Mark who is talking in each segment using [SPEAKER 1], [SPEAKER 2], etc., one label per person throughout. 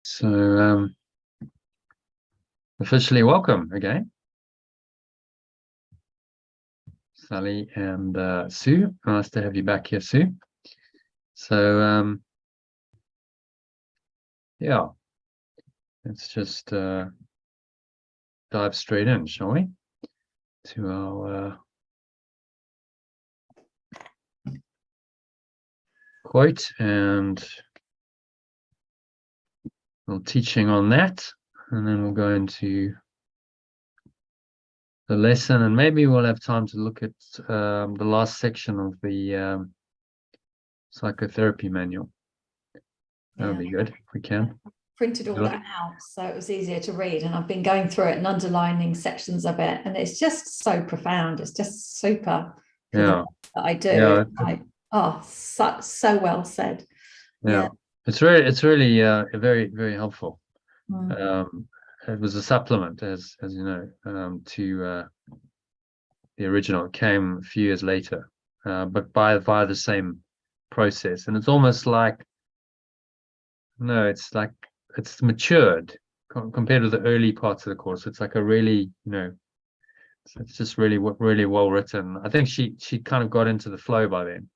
[SPEAKER 1] So officially welcome again, Sally and Sue. Nice to have you back here, Sue. So yeah, let's just dive straight in, shall we? To our quote and a little teaching on that, and then we'll go into the lesson, and maybe we'll have time to look at the last section of the psychotherapy manual. That'll be good if we can.
[SPEAKER 2] Printed all that out so it was easier to read, and I've been going through it and underlining sections of it, and it's just so profound. It's just super.
[SPEAKER 1] Yeah,
[SPEAKER 2] that I do.
[SPEAKER 1] Yeah.
[SPEAKER 2] Like, oh, so well said.
[SPEAKER 1] Yeah. It's really very, very helpful.
[SPEAKER 2] Mm.
[SPEAKER 1] It was a supplement, as you know, to the original. It came a few years later, but via the same process, and it's almost like it's matured compared to the early parts of the course. It's like a really, it's just really well written. I think she kind of got into the flow by then,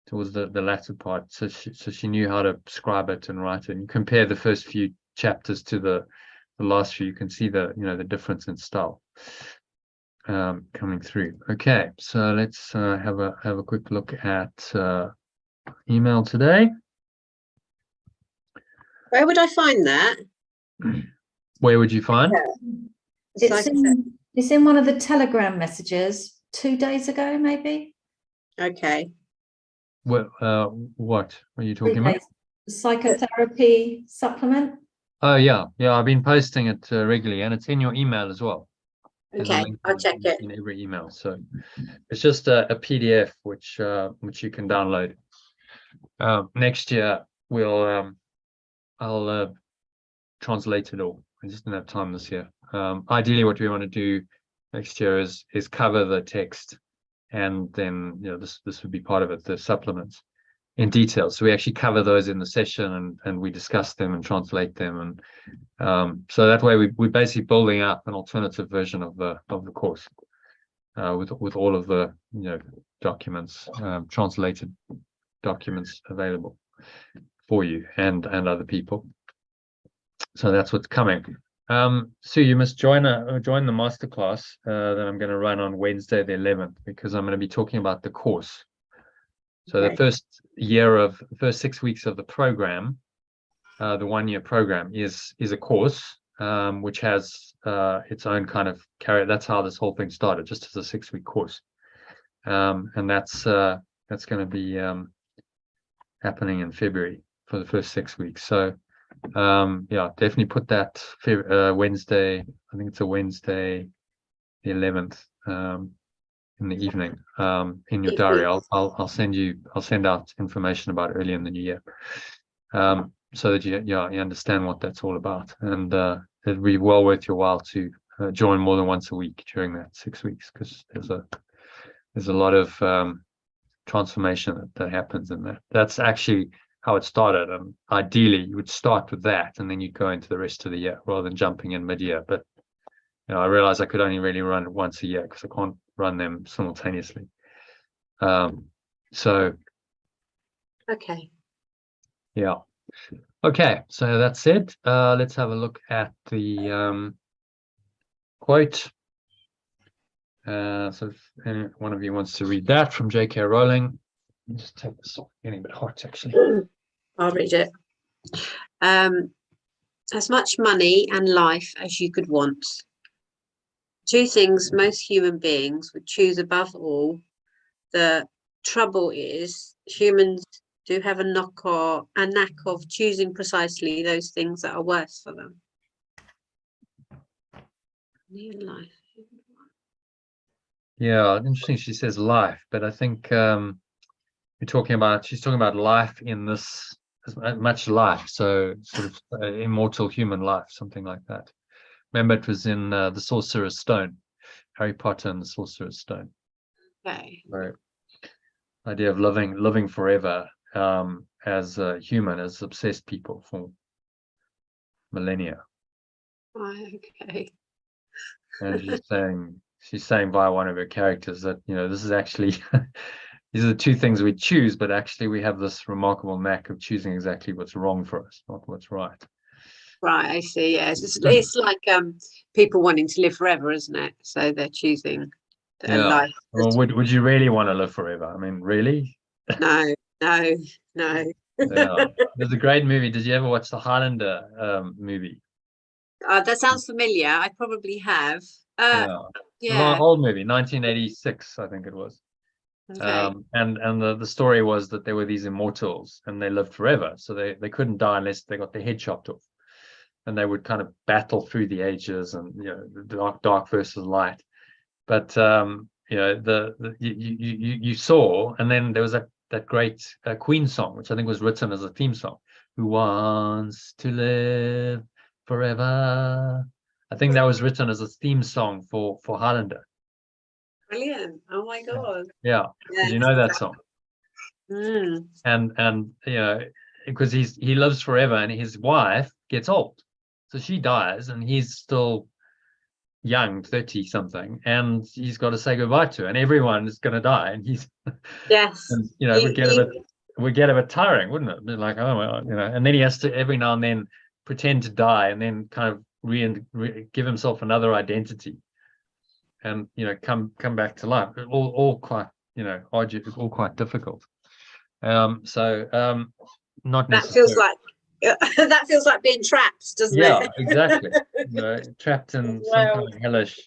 [SPEAKER 1] towards the latter part, so she knew how to describe it and write it. And you compare the first few chapters to the last few, you can see the the difference in style coming through. Okay, so let's have a quick look at email today.
[SPEAKER 3] Where would I find that?
[SPEAKER 1] Where would you find?
[SPEAKER 2] It's in one of the Telegram messages 2 days ago, maybe.
[SPEAKER 3] Okay.
[SPEAKER 1] What are you talking about?
[SPEAKER 2] The psychotherapy supplement.
[SPEAKER 1] Oh yeah, I've been posting it regularly, and it's in your email as well.
[SPEAKER 3] Okay, I'll check it
[SPEAKER 1] in every email. So it's just a PDF which you can download. Next year I'll translate it all. I just didn't have time this year. Ideally, what we want to do next year is cover the text, and then this would be part of it, the supplements in detail. So we actually cover those in the session, and we discuss them and translate them, and so that way we're basically building up an alternative version of the course with all of the documents, translated documents available for you and other people. So that's what's coming. Sue, you must join the masterclass that I'm going to run on Wednesday the 11th, because I'm going to be talking about the course. So
[SPEAKER 3] Okay.
[SPEAKER 1] the first 6 weeks of the program, the 1-year program, is a course which has its own kind of carry. That's how this whole thing started, just as a 6-week course, and that's going to be happening in February for the first 6 weeks. So definitely put that Wednesday. I think it's a Wednesday, the 11th, in the evening, in your diary. I'll send out information about it early in the new year, so that you understand what that's all about, and it'll be well worth your while to join more than once a week during that 6 weeks, because there's a lot of transformation that happens in that. That's actually how it started, and ideally you would start with that, and then you'd go into the rest of the year rather than jumping in mid-year. But I realized I could only really run it once a year, because I can't run them simultaneously. So
[SPEAKER 3] okay.
[SPEAKER 1] Yeah. Okay, so that said, let's have a look at the quote. So if any one of you wants to read that from J.K. Rowling, just take this off. Getting a bit hot, actually.
[SPEAKER 3] I'll read it. As much money and life as you could want. 2 things most human beings would choose above all. The trouble is, humans do have a knack of choosing precisely those things that are worse for them. Money and life.
[SPEAKER 1] Yeah, interesting. She says life, but I think she's talking about life in this, as much life, so sort of immortal human life, something like that. Remember, it was in the Sorcerer's Stone, Harry Potter and the Sorcerer's Stone.
[SPEAKER 3] Okay.
[SPEAKER 1] Right. Idea of living forever as a human, as obsessed people, for millennia.
[SPEAKER 3] Right, okay.
[SPEAKER 1] And she's saying via one of her characters that, this is actually these are the two things we choose, but actually we have this remarkable knack of choosing exactly what's wrong for us, not what's right.
[SPEAKER 3] Right, I see. Yes, it's like people wanting to live forever, isn't it? So they're choosing a life.
[SPEAKER 1] Well, would you really want to live forever? I mean, really?
[SPEAKER 3] No, no, no.
[SPEAKER 1] Yeah. There's a great movie. Did you ever watch the Highlander movie?
[SPEAKER 3] That sounds familiar. I probably have.
[SPEAKER 1] Yeah.
[SPEAKER 3] Yeah.
[SPEAKER 1] Old movie, 1986, I think it was.
[SPEAKER 3] Okay.
[SPEAKER 1] And the story was that there were these immortals and they lived forever. So they couldn't die unless they got their head chopped off. And they would kind of battle through the ages and, the dark versus light. But, you saw, and then there was that great Queen song, which I think was written as a theme song. Who wants to live forever? I think that was written as a theme song for Highlander.
[SPEAKER 3] Brilliant. Oh my God.
[SPEAKER 1] Yeah. Did you know that song?
[SPEAKER 3] Mm.
[SPEAKER 1] And because he lives forever and his wife gets old. So she dies and he's still young, 30 something, and he's got to say goodbye to her, and everyone is going to die, and he's
[SPEAKER 3] Yes.
[SPEAKER 1] and, it would get a bit tiring, wouldn't it? Like, oh well, and then he has to every now and then pretend to die and then kind of give himself another identity and come back to life. All quite arduous, all quite difficult. Not
[SPEAKER 3] That
[SPEAKER 1] necessarily.
[SPEAKER 3] feels like that feels like being trapped, doesn't it?
[SPEAKER 1] Yeah, exactly. Trapped in some kind of hellish.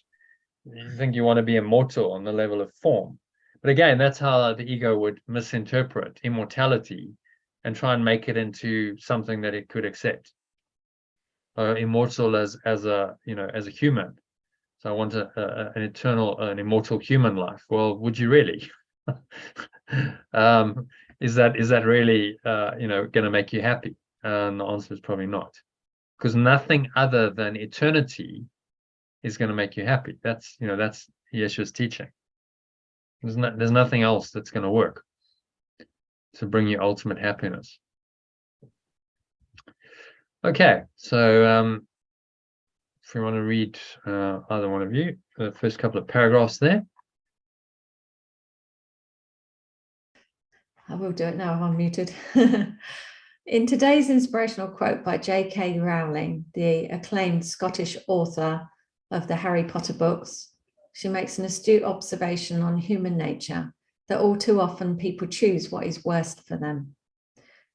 [SPEAKER 1] You think you want to be immortal on the level of form, but again, that's how the ego would misinterpret immortality and try and make it into something that it could accept. Immortal as a human. So I want an immortal human life. Well, would you really? Is that really going to make you happy? And the answer is probably not, because nothing other than eternity is going to make you happy. That's Yeshua's teaching. There's nothing else that's going to work to bring you ultimate happiness. Okay, so if you want to read either one of you, the first couple of paragraphs there.
[SPEAKER 2] I will do it now. I'm muted. In today's inspirational quote by J.K. Rowling, the acclaimed Scottish author of the Harry Potter books, she makes an astute observation on human nature, that all too often people choose what is worst for them.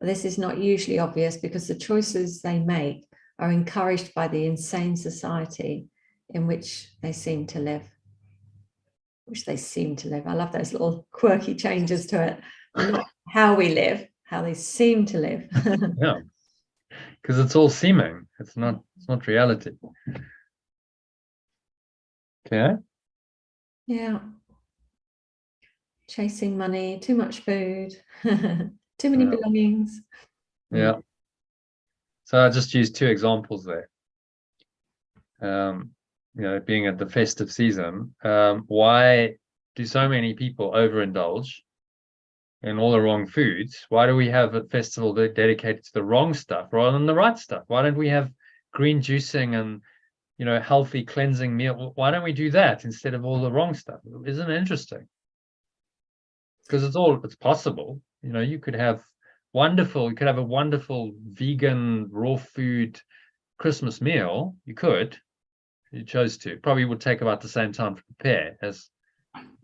[SPEAKER 2] This is not usually obvious because the choices they make are encouraged by the insane society in which they seem to live. I love those little quirky changes to it. Not how we live, how they seem to live.
[SPEAKER 1] Yeah, because it's all seeming. It's not reality. Okay.
[SPEAKER 2] Yeah. Chasing money, too much food, too many belongings.
[SPEAKER 1] Yeah. So I just used two examples there. Being at the festive season, why do so many people overindulge in all the wrong foods? Why do we have a festival dedicated to the wrong stuff rather than the right stuff? Why don't we have green juicing and healthy cleansing meal? Why don't we do that instead of all the wrong stuff? Isn't it interesting? Because it's possible. You could have a wonderful vegan raw food Christmas meal. You could, if you chose to. Probably would take about the same time to prepare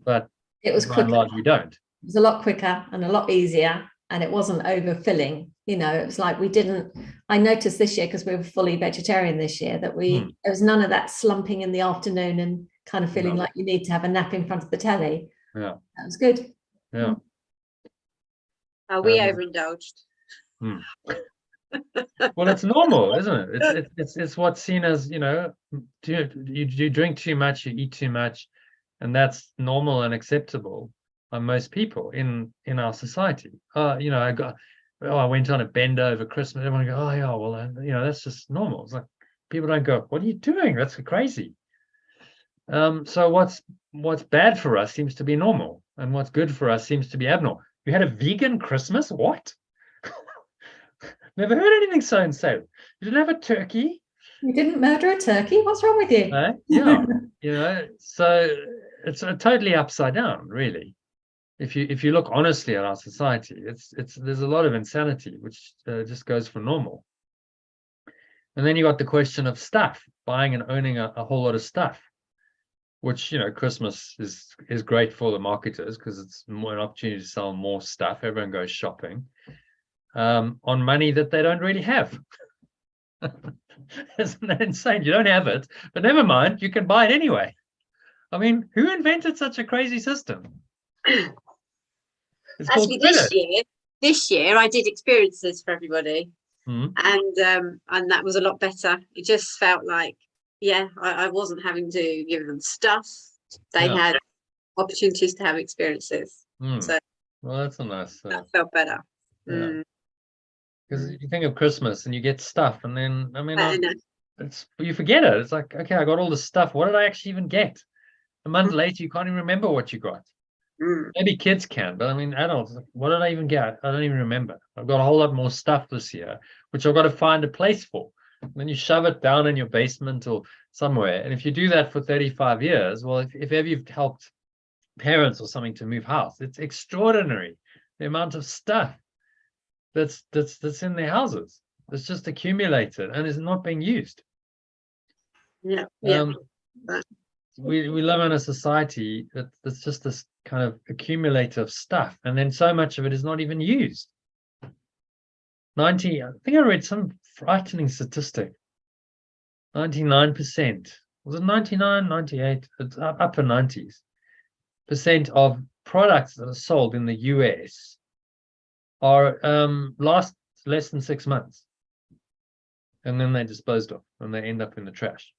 [SPEAKER 1] but
[SPEAKER 2] it was
[SPEAKER 1] by and large we don't.
[SPEAKER 2] It was a lot quicker and a lot easier, and it wasn't overfilling. It was like I noticed this year, because we were fully vegetarian this year, that there was none of that slumping in the afternoon and kind of feeling like you need to have a nap in front of the telly.
[SPEAKER 1] Yeah,
[SPEAKER 2] that was good.
[SPEAKER 1] Yeah.
[SPEAKER 3] We overindulged.
[SPEAKER 1] Well, it's normal, isn't it? It's what's seen as, you drink too much, you eat too much, and that's normal and acceptable by most people in our society. I went on a bender over Christmas. Everyone go, oh yeah, well, that's just normal. It's like people don't go, what are you doing? That's crazy. So what's bad for us seems to be normal, and what's good for us seems to be abnormal. You had a vegan Christmas? What? Never heard anything so insane. You didn't have a turkey?
[SPEAKER 2] You didn't murder a turkey? What's wrong with you?
[SPEAKER 1] Yeah, so it's totally upside down, really. If you look honestly at our society, there's a lot of insanity which just goes for normal. And then you got the question of stuff, buying and owning a whole lot of stuff, which, Christmas is great for the marketers because it's more an opportunity to sell more stuff. Everyone goes shopping on money that they don't really have. Isn't that insane? You don't have it, but never mind, you can buy it anyway. I mean, who invented such a crazy system? It's
[SPEAKER 3] Actually,
[SPEAKER 1] called
[SPEAKER 3] this year I did experiences for everybody,
[SPEAKER 1] Mm.
[SPEAKER 3] and that was a lot better. It just felt like, I wasn't having to give them stuff. They had opportunities to have experiences. So
[SPEAKER 1] Well, that's a nice.
[SPEAKER 3] that felt better.
[SPEAKER 1] Because you think of Christmas and you get stuff, and then you forget it. It's like, okay, I got all this stuff. What did I actually even get? A month later, you can't even remember what you got. Maybe kids can, but I mean, adults, what did I even get? I don't even remember. I've got a whole lot more stuff this year, which I've got to find a place for. And then you shove it down in your basement or somewhere. And if you do that for 35 years, well, if ever you've helped parents or something to move house, it's extraordinary the amount of stuff that's in their houses. That's just accumulated and is not being used. We live in a society that's just this kind of accumulator of stuff, and then so much of it is not even used. I think I read some frightening statistic. 99%, was it 99, 98? It's upper 90s % of products that are sold in the US are last less than 6 months, and then they're disposed of and they end up in the trash.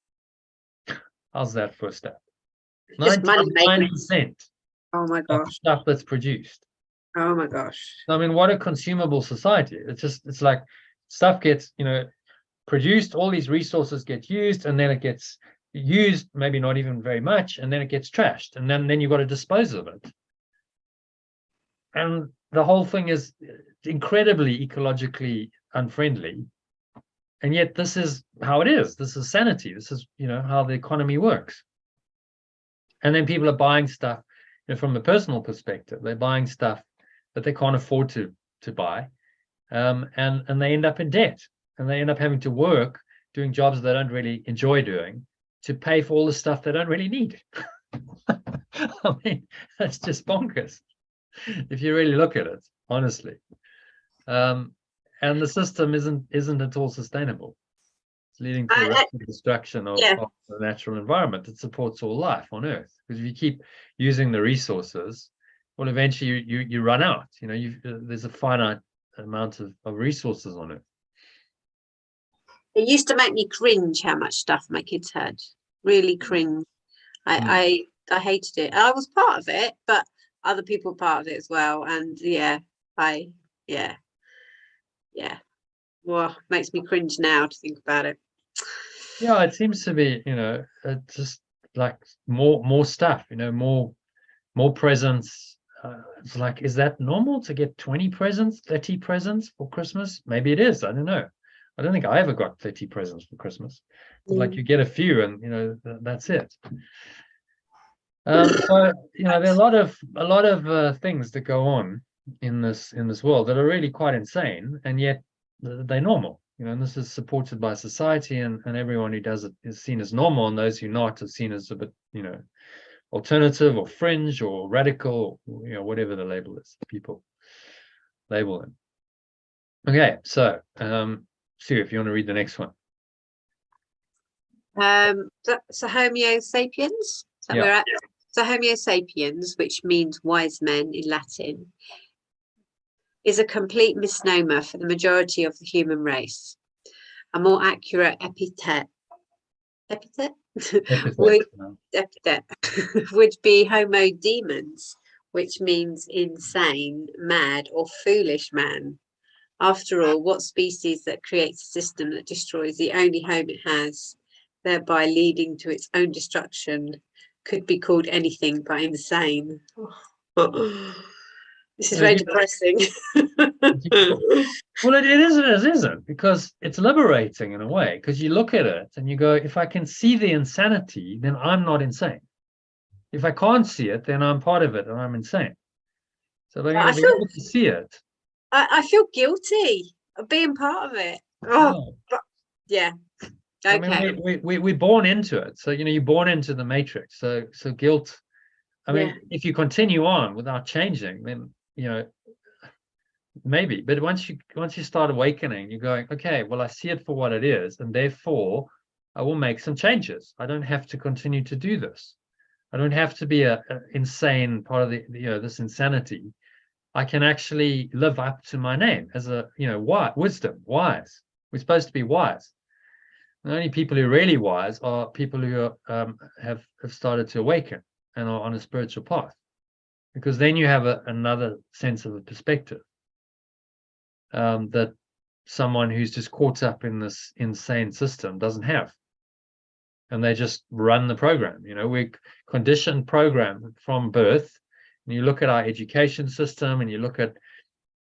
[SPEAKER 1] How's that for a step? 99%.
[SPEAKER 3] Oh my gosh.
[SPEAKER 1] Stuff that's produced.
[SPEAKER 3] Oh my gosh.
[SPEAKER 1] I mean, what a consumable society. It's like stuff gets, produced, all these resources get used, and then it gets used, maybe not even very much, and then it gets trashed, and then you've got to dispose of it. And the whole thing is incredibly ecologically unfriendly. And yet this is how it is. This is sanity. This is, how the economy works. And then people are buying stuff, from the personal perspective. They're buying stuff that they can't afford to buy, and they end up in debt, and they end up having to work doing jobs they don't really enjoy doing to pay for all the stuff they don't really need. I mean, that's just bonkers if you really look at it, honestly. And the system isn't at all sustainable. It's leading to the rapid destruction of the natural environment that supports all life on Earth. Because if you keep using the resources, well, eventually you run out. There's a finite amount of resources on Earth.
[SPEAKER 3] It used to make me cringe how much stuff my kids had. Really cringe. I hated it. I was part of it, but other people were part of it as well. And well, makes me cringe now to think about it.
[SPEAKER 1] Yeah, it seems to be, just like more stuff, more presents. It's like, is that normal to get 20 presents, 30 presents for Christmas? Maybe it is. I don't know. I don't think I ever got 30 presents for Christmas. It's like you get a few and, that's it. So, there are a lot of things that go on in this world that are really quite insane, and yet they're normal. And this is supported by society, and everyone who does it is seen as normal, and those who not are seen as a bit, alternative or fringe or radical, whatever the label is, people label them. Okay, so Sue, if you want to read the next one.
[SPEAKER 3] So Homo sapiens, we're at. So Homo sapiens, which means wise men in Latin, is a complete misnomer for the majority of the human race. A more accurate epithet would be Homo demens, which means insane, mad, or foolish man. After all, what species that creates a system that destroys the only home it has, thereby leading to its own destruction, could be called anything but insane? This is very depressing.
[SPEAKER 1] Well, it isn't, because it's liberating in a way, because you look at it and you go, if I can see the insanity, then I'm not insane. If I can't see it, then I'm part of it and I'm insane. So being able to see it.
[SPEAKER 3] I feel guilty of being part of it. But yeah. Okay.
[SPEAKER 1] I mean, we're born into it. So, you're born into the matrix. So guilt, I mean, if you continue on without changing, then, maybe. But once you start awakening, you're going, okay, well, I see it for what it is, and therefore I will make some changes. I don't have to continue to do this. I don't have to be a insane part of the this insanity. I can actually live up to my name as a wisdom, wise. We're supposed to be wise. The only people who are really wise are people who have started to awaken and are on a spiritual path, because then you have another sense of a perspective that someone who's just caught up in this insane system doesn't have. And they just run the program. We're conditioned, program from birth. And you look at our education system and you look at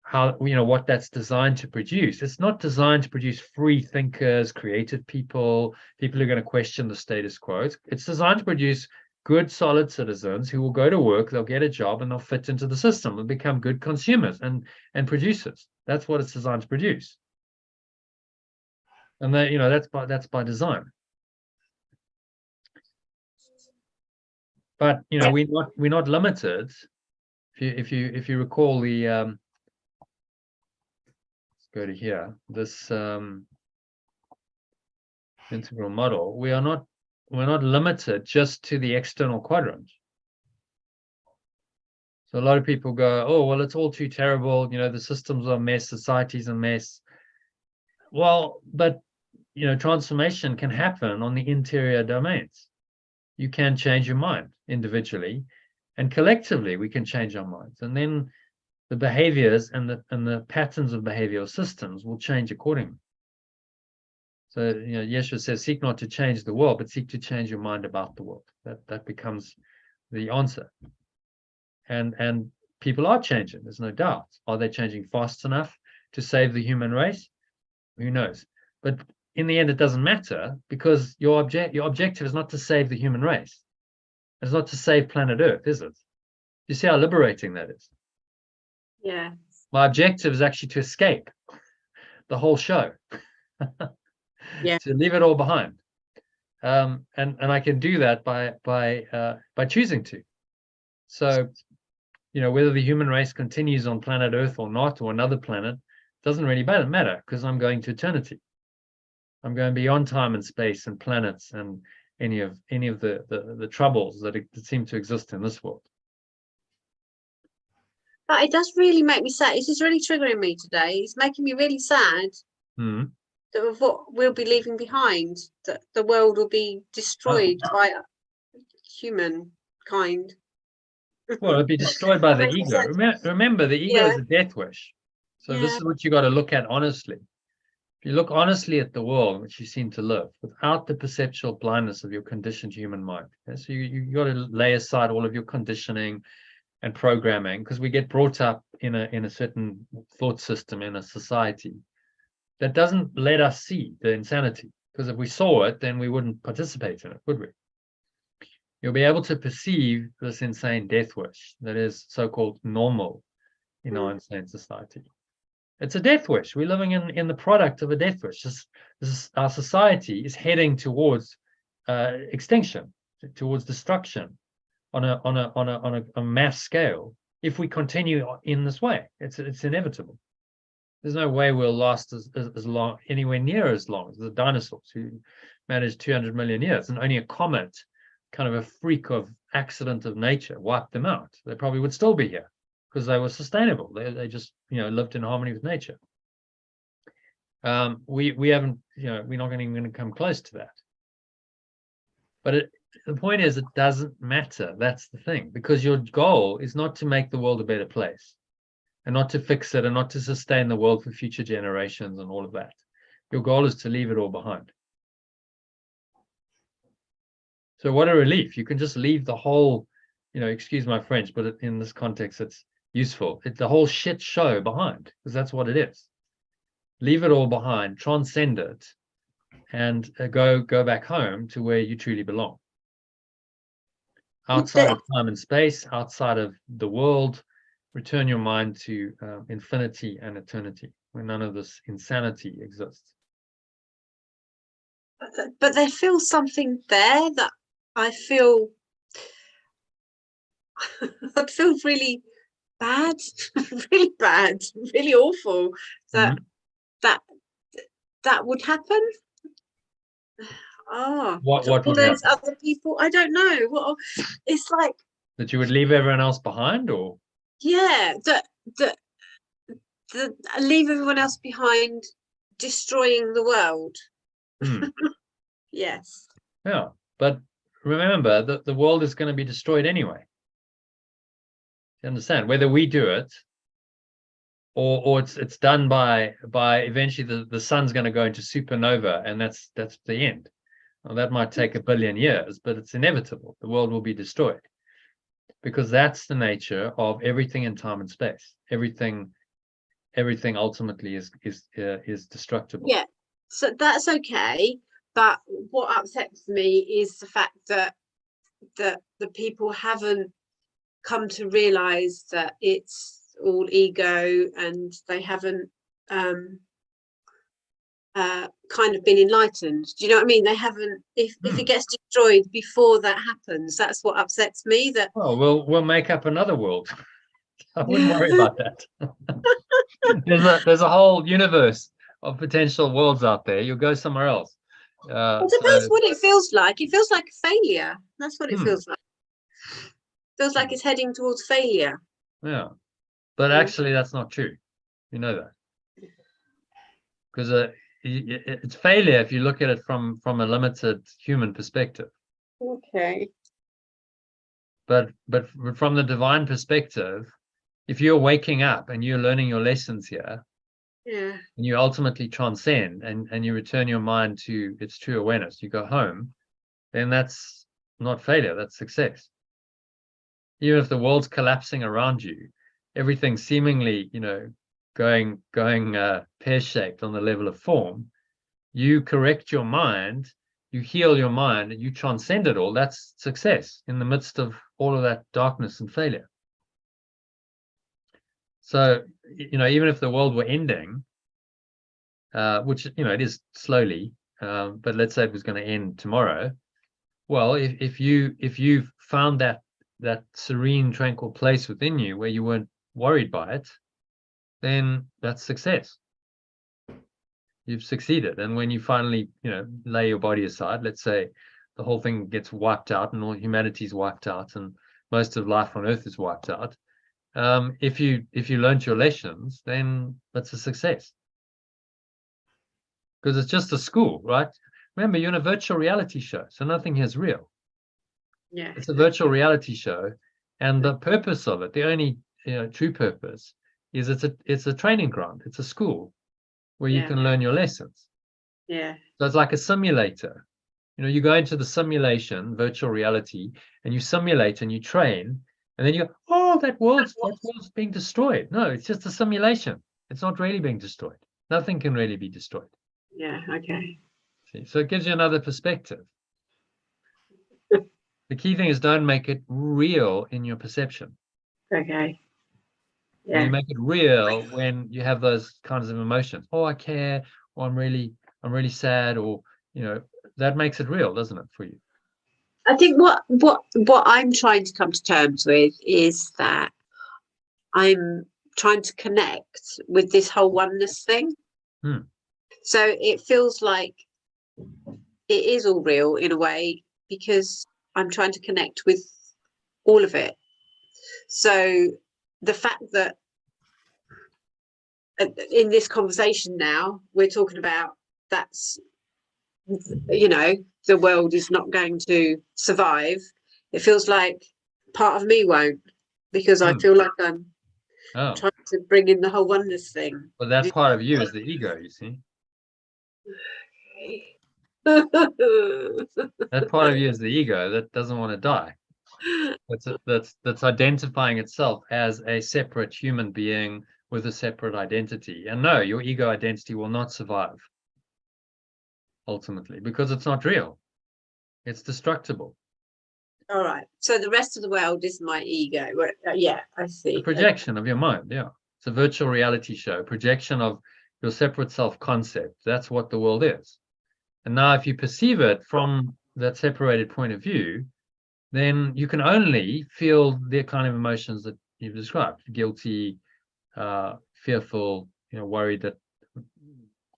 [SPEAKER 1] how, what that's designed to produce. It's not designed to produce free thinkers, creative people who are going to question the status quo. It's designed to produce good, solid citizens who will go to work, they'll get a job, and they'll fit into the system and become good consumers and producers. That's what it's designed to produce. And that's by design. But we're not limited. If you recall the let's go to here, this integral model, we're not limited just to the external quadrant. So a lot of people go, oh, well, it's all too terrible, the systems are a mess, society's a mess. Well, but transformation can happen on the interior domains. You can change your mind individually, and collectively we can change our minds, and then the behaviors and the patterns of behavioral systems will change accordingly. So Yeshua says, seek not to change the world, but seek to change your mind about the world. That becomes the answer. And people are changing, there's no doubt. Are they changing fast enough to save the human race? Who knows? But in the end, it doesn't matter, because your objective is not to save the human race. It's not to save planet Earth, is it? You see how liberating that is?
[SPEAKER 3] Yeah. My
[SPEAKER 1] objective is actually to escape the whole show.
[SPEAKER 3] Yeah.
[SPEAKER 1] To leave it all behind. And I can do that by choosing to. So, whether the human race continues on planet Earth or not, or another planet, doesn't really matter, because I'm going to eternity. I'm going beyond time and space and planets and any of the troubles that seem to exist in this world.
[SPEAKER 3] But it does really make me sad. It's just really triggering me today. It's making me really sad that of what we'll be leaving behind, that the world will be destroyed by humankind.
[SPEAKER 1] Well, it'll be destroyed by the ego. Remember, the ego is a death wish. So this is what you got to look at honestly. If you look honestly at the world in which you seem to live, without the perceptual blindness of your conditioned human mind. Okay? So you got to lay aside all of your conditioning and programming, because we get brought up in a certain thought system in a society that doesn't let us see the insanity. Because if we saw it, then we wouldn't participate in it, would we? You'll be able to perceive this insane death wish that is so-called normal in our insane society. It's a death wish. We're living in the product of a death wish. Our society is heading towards extinction, towards destruction on a mass scale. If we continue in this way, it's inevitable. There's no way we'll last as long, anywhere near as long as the dinosaurs, who managed 200 million years, and only a comet, kind of a freak of accident of nature, wiped them out. They probably would still be here, because they were sustainable. They just lived in harmony with nature. We haven't, we're not going to come close to that. But the point is, it doesn't matter. That's the thing, because your goal is not to make the world a better place, and not to fix it, and not to sustain the world for future generations and all of that. Your goal is to leave it all behind. So what a relief. You can just leave the whole, excuse my French, but in this context, useful. It's the whole shit show behind, because that's what it is. Leave it all behind, transcend it, and go back home to where you truly belong. Outside of time and space, outside of the world, return your mind to infinity and eternity, where none of this insanity exists.
[SPEAKER 3] But there feels something there that I feel that feels really bad, really bad, really awful. That that would happen. Oh,
[SPEAKER 1] What
[SPEAKER 3] all
[SPEAKER 1] would
[SPEAKER 3] those
[SPEAKER 1] happen?
[SPEAKER 3] other people, I don't know. What it's like.
[SPEAKER 1] That you would leave everyone else behind, or
[SPEAKER 3] Yeah, that leave everyone else behind, destroying the world. Yes.
[SPEAKER 1] Yeah, but remember that the world is going to be destroyed anyway. You understand? Whether we do it or it's done by eventually the sun's going to go into supernova, and that's the end. Well, that might take 1 billion years, but it's inevitable. The world will be destroyed, because that's the nature of everything in time and space. Everything ultimately is destructible.
[SPEAKER 3] Yeah, so that's okay. But what upsets me is the fact that the people haven't come to realize that it's all ego, and they haven't kind of been enlightened. Do you know what I mean? They haven't. If it gets destroyed before that happens, that's what upsets me. That
[SPEAKER 1] we'll make up another world. I wouldn't worry about that. There's a whole universe of potential worlds out there. You'll go somewhere else.
[SPEAKER 3] Well, that's what it feels like. It feels like failure. That's what it feels like. Feels like it's heading towards failure.
[SPEAKER 1] Yeah, but actually that's not true. You know that, because it's failure if you look at it from a limited human perspective.
[SPEAKER 3] Okay.
[SPEAKER 1] But from the divine perspective, if you're waking up and you're learning your lessons here,
[SPEAKER 3] yeah,
[SPEAKER 1] and you ultimately transcend and you return your mind to its true awareness, you go home, then that's not failure, that's success. Even if the world's collapsing around you, everything seemingly, going pear-shaped on the level of form, you correct your mind, you heal your mind, and you transcend it all. That's success in the midst of all of that darkness and failure. So, even if the world were ending, which it is slowly, but let's say it was going to end tomorrow. Well, if you found that serene, tranquil place within you where you weren't worried by it, then that's success. You've succeeded. And when you finally, lay your body aside, let's say the whole thing gets wiped out and all humanity's wiped out and most of life on Earth is wiped out. If you learned your lessons, then that's a success. Because it's just a school, right? Remember, you're in a virtual reality show, so nothing here is real.
[SPEAKER 3] yeah.
[SPEAKER 1] It's a virtual reality show, and the purpose of it, the only true purpose, is it's a training ground. It's a school where you can learn your lessons.
[SPEAKER 3] Yeah.
[SPEAKER 1] So it's like a simulator. You go into the simulation, virtual reality, and you simulate and you train, and then you go, oh, that world's being destroyed. No, it's just a simulation. It's not really being destroyed. Nothing can really be destroyed.
[SPEAKER 3] Yeah. Okay.
[SPEAKER 1] See? So it gives you another perspective. The key thing is don't make it real in your perception.
[SPEAKER 3] Okay.
[SPEAKER 1] Yeah. You make it real when you have those kinds of emotions. Oh, I care, or I'm really sad, or that makes it real, doesn't it, for you?
[SPEAKER 3] I think what I'm trying to come to terms with is that I'm trying to connect with this whole oneness thing. So it feels like it is all real in a way, because I'm trying to connect with all of it. So the fact that in this conversation now we're talking about that's the world is not going to survive, it feels like part of me won't, because I feel like I'm trying to bring in the whole oneness thing.
[SPEAKER 1] Well, that part of you is the ego, you see.
[SPEAKER 3] Okay.
[SPEAKER 1] That part of you is the ego that doesn't want to die. That's identifying itself as a separate human being with a separate identity. And no, your ego identity will not survive ultimately because it's not real. It's destructible.
[SPEAKER 3] All right. So the rest of the world is my ego. Yeah, I see.
[SPEAKER 1] The projection of your mind. Yeah. It's a virtual reality show, projection of your separate self concept. That's what the world is. And now if you perceive it from that separated point of view, then you can only feel the kind of emotions that you've described: guilty, fearful, worried that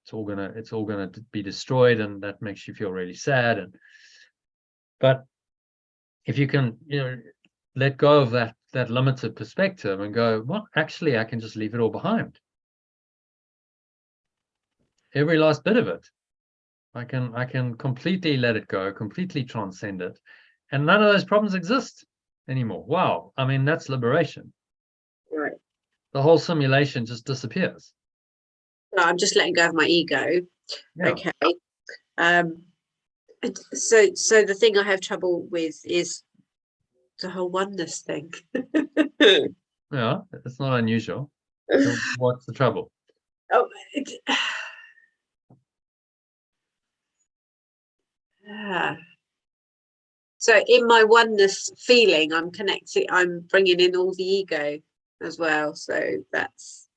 [SPEAKER 1] it's all gonna be destroyed, and that makes you feel really sad. But if you can, let go of that limited perspective and go, well, actually, I can just leave it all behind. Every last bit of it. I can completely let it go, completely transcend it, and none of those problems exist anymore. Wow. I mean, that's liberation.
[SPEAKER 3] Right.
[SPEAKER 1] The whole simulation just disappears.
[SPEAKER 3] No, I'm just letting go of my ego.
[SPEAKER 1] Yeah.
[SPEAKER 3] Okay. So the thing I have trouble with is the whole oneness thing.
[SPEAKER 1] Yeah, it's not unusual. So what's the trouble?
[SPEAKER 3] Oh, so in my oneness feeling, I'm bringing in all the ego as well. So that's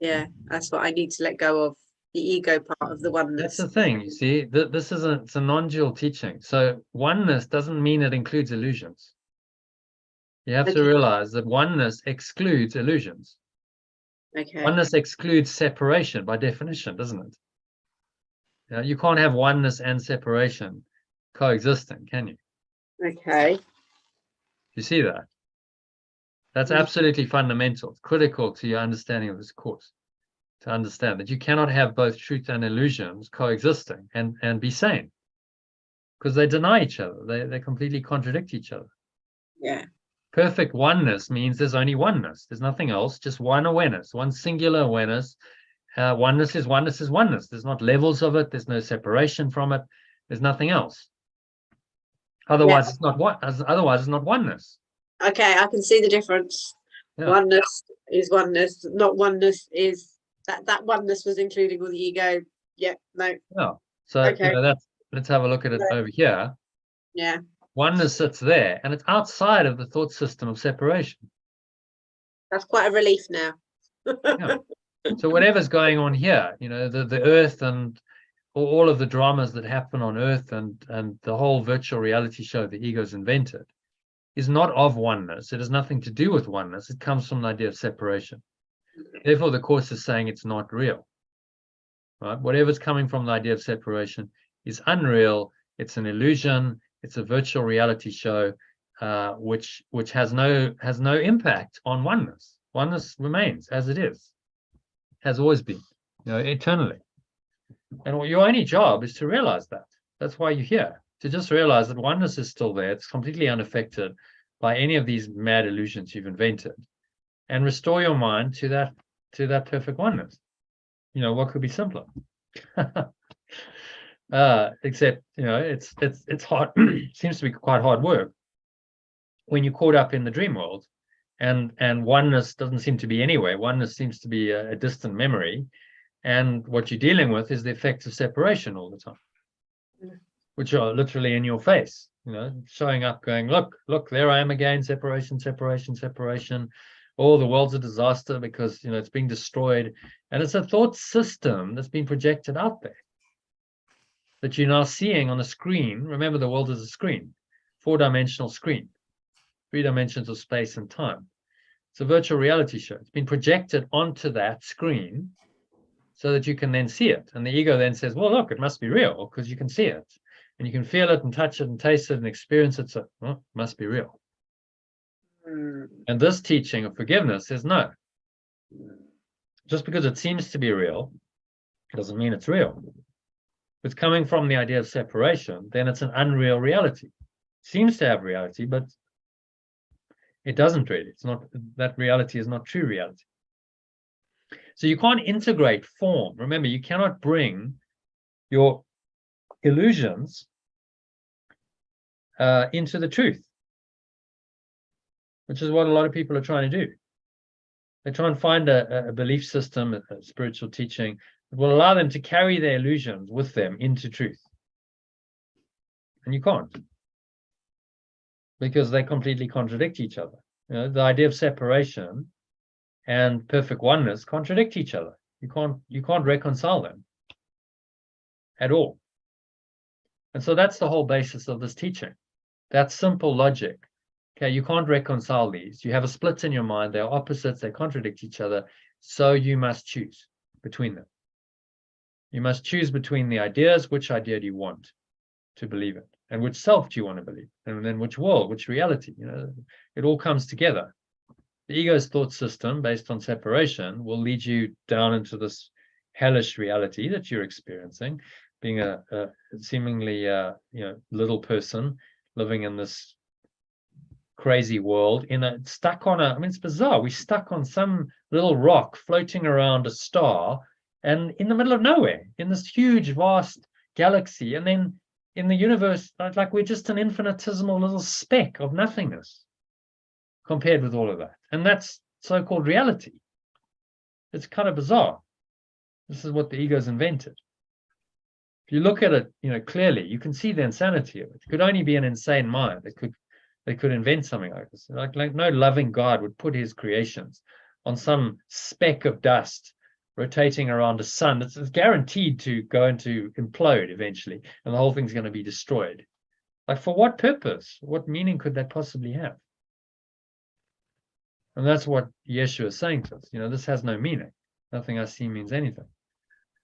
[SPEAKER 3] what I need to let go of, the ego part of the oneness.
[SPEAKER 1] That's the thing, you see, this is it's a non-dual teaching. So oneness doesn't mean it includes illusions. You have to realize that oneness excludes illusions.
[SPEAKER 3] Okay.
[SPEAKER 1] Oneness excludes separation by definition, doesn't it? You can't have oneness and separation coexisting, can you?
[SPEAKER 3] Okay.
[SPEAKER 1] You see that? That's absolutely fundamental, critical to your understanding of this course. To understand that you cannot have both truth and illusions coexisting and be sane, because they deny each other. They completely contradict each other.
[SPEAKER 3] Yeah.
[SPEAKER 1] Perfect oneness means there's only oneness. There's nothing else, just one awareness, one singular awareness. Oneness is oneness is oneness. There's not levels of it. There's no separation from it. There's nothing else. Otherwise, it's not what. Otherwise, it's not oneness.
[SPEAKER 3] Okay, I can see the difference. Yeah. Oneness is oneness. Not oneness is that oneness was including all the ego. Yeah, no.
[SPEAKER 1] Yeah. So okay. Let's have a look at it over here.
[SPEAKER 3] Yeah.
[SPEAKER 1] Oneness sits there, and it's outside of the thought system of separation.
[SPEAKER 3] That's quite a relief now.
[SPEAKER 1] Yeah. So whatever's going on here, the earth and all of the dramas that happen on earth and the whole virtual reality show the ego's invented is not of oneness. It has nothing to do with oneness. It comes from the idea of separation. Therefore, the Course is saying it's not real. Right? Whatever's coming from the idea of separation is unreal. It's an illusion. It's a virtual reality show, which has no impact on oneness. Oneness remains as it is, has always been, eternally. And your only job is to realize that. That's why you're here, to just realize that oneness is still there. It's completely unaffected by any of these mad illusions you've invented, and restore your mind to that perfect oneness. What could be simpler? Except, it's hard. Seems to be quite hard work when you're caught up in the dream world, and oneness doesn't seem to be anywhere. Oneness seems to be a distant memory. And what you're dealing with is the effects of separation all the time, which are literally in your face, showing up, going, look, there I am again, separation, separation, separation. Oh, the world's a disaster because, it's being destroyed. And it's a thought system that's been projected out there that you're now seeing on a screen. Remember, the world is a screen, 4-dimensional screen, 3 dimensions of space and time. It's a virtual reality show. It's been projected onto that screen so that you can then see it. And the ego then says, well, look, it must be real because you can see it. And you can feel it and touch it and taste it and experience it. So, well, it must be real. And this teaching of forgiveness says, no. Just because it seems to be real, doesn't mean it's real. If it's coming from the idea of separation, then it's an unreal reality. It seems to have reality, but it doesn't really. It's not, that reality is not true reality. So you can't integrate form. Remember, you cannot bring your illusions into the truth. which is what a lot of people are trying to do. They try and find a belief system, a spiritual teaching that will allow them to carry their illusions with them into truth. And you can't, because they completely contradict each other. You know, the idea of separation and perfect oneness contradict each other. You can't reconcile them at all. And so that's the whole basis of this teaching. That simple logic. Okay, you can't reconcile these. You have a split in your mind. They're opposites. They contradict each other. So you must choose between them. You must choose between the ideas. Which idea do you want to believe in? And which self do you want to believe? And then which world, which reality? You know, it all comes together. The ego's thought system based on separation will lead you down into this hellish reality that you're experiencing, being a seemingly little person living in this crazy world, stuck on I mean, it's bizarre. We're stuck on some little rock floating around a star and in the middle of nowhere, in this huge, vast galaxy. And then in the universe, like we're just an infinitesimal little speck of nothingness compared with all of that. And that's so-called reality. It's kind of bizarre. This is what the ego's invented. If you look at it, clearly, you can see the insanity of it. It could only be an insane mind that could invent something like this. Like no loving God would put his creations on some speck of dust rotating around a sun that's guaranteed to go into implode eventually, and the whole thing's going to be destroyed. Like, for what purpose? What meaning could that possibly have? And that's what Yeshua is saying to us. This has no meaning. Nothing I see means anything.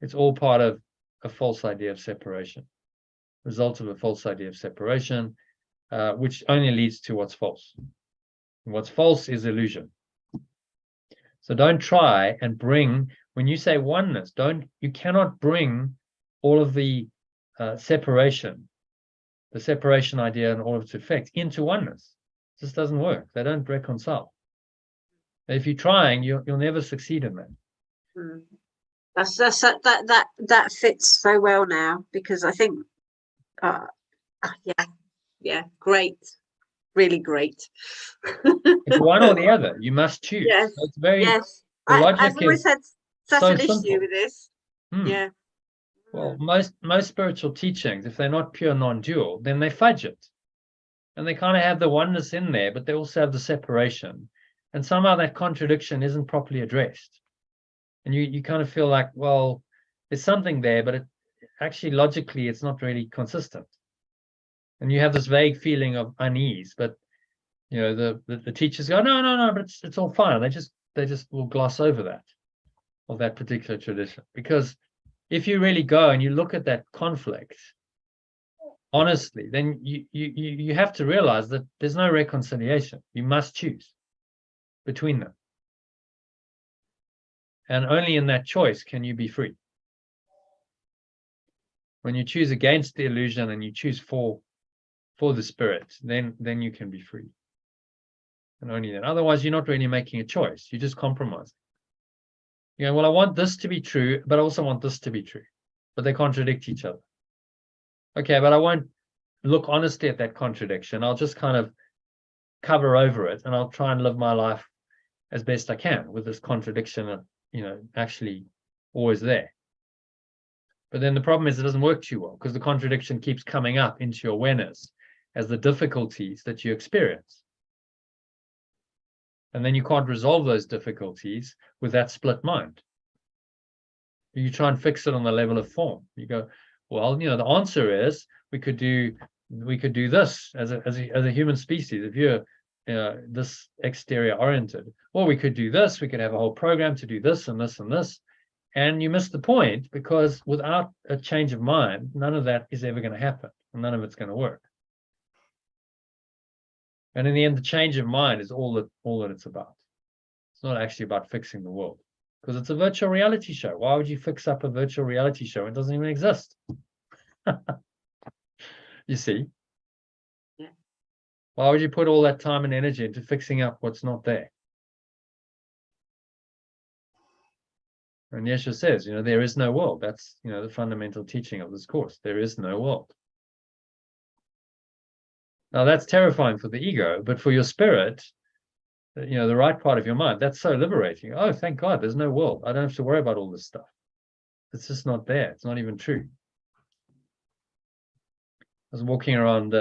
[SPEAKER 1] It's all part of a false idea of separation, result of a false idea of separation, which only leads to what's false. And what's false is illusion. So don't try and bring, when you say oneness, you cannot bring all of the separation idea and all of its effects into oneness. It just doesn't work. They don't reconcile. If you're trying, you'll never succeed in that.
[SPEAKER 3] Mm. That fits so well now, because I think, great, really great.
[SPEAKER 1] It's one or the other. You must choose.
[SPEAKER 3] Yes,
[SPEAKER 1] so it's very.
[SPEAKER 3] Yes. I've always had such an issue with this. Yeah.
[SPEAKER 1] Well, most spiritual teachings, if they're not pure non-dual, then they fudge it, and they kind of have the oneness in there, but they also have the separation, and somehow that contradiction isn't properly addressed. And you kind of feel like, well, there's something there, but actually logically it's not really consistent. And you have this vague feeling of unease, but the teachers go, no, but it's all fine. They just will gloss over that, of that particular tradition. Because if you really go and you look at that conflict honestly, then you have to realize that there's no reconciliation. You must choose between them. And only in that choice can you be free. When you choose against the illusion and you choose for the spirit, then you can be free. And only then. Otherwise, you're not really making a choice. You're just compromising. Well, I want this to be true, but I also want this to be true. But they contradict each other. Okay, but I won't look honestly at that contradiction. I'll just kind of cover over it, and I'll try and live my life as best I can with this contradiction, actually always there. But then the problem is it doesn't work too well, because the contradiction keeps coming up into your awareness as the difficulties that you experience. And then you can't resolve those difficulties with that split mind. You try and fix it on the level of form. You go, well, the answer is we could do this as a human species. If you're this exterior oriented, or we could do this. We could have a whole program to do this and this and this. And you miss the point, because without a change of mind, none of that is ever going to happen, and none of it's going to work. And in the end, the change of mind is all that it's about. It's not actually about fixing the world, because it's a virtual reality show. Why would you fix up a virtual reality show? It doesn't even exist. You see?
[SPEAKER 3] Yeah.
[SPEAKER 1] Why would you put all that time and energy into fixing up what's not there? And Yeshua says, there is no world. That's, the fundamental teaching of this course. There is no world. Now, that's terrifying for the ego, but for your spirit, the right part of your mind. That's so liberating. Oh, thank God, there's no world. I don't have to worry about all this stuff. It's just not there. It's not even true. I was walking around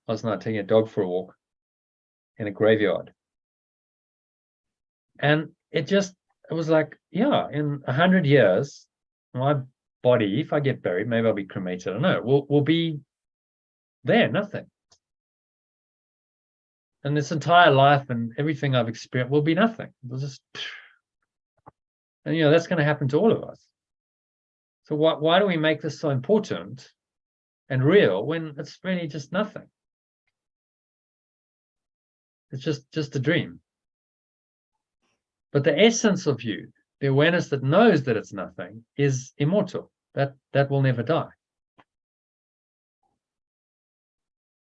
[SPEAKER 1] last night, taking a dog for a walk in a graveyard. And it was like, yeah, in 100 years, my body, if I get buried, maybe I'll be cremated, I don't know, will be there, nothing. And this entire life and everything I've experienced will be nothing. It'll just, and that's going to happen to all of us. So why do we make this so important and real when it's really just nothing? It's just a dream. But the essence of you, the awareness that knows that it's nothing, is immortal. That will never die.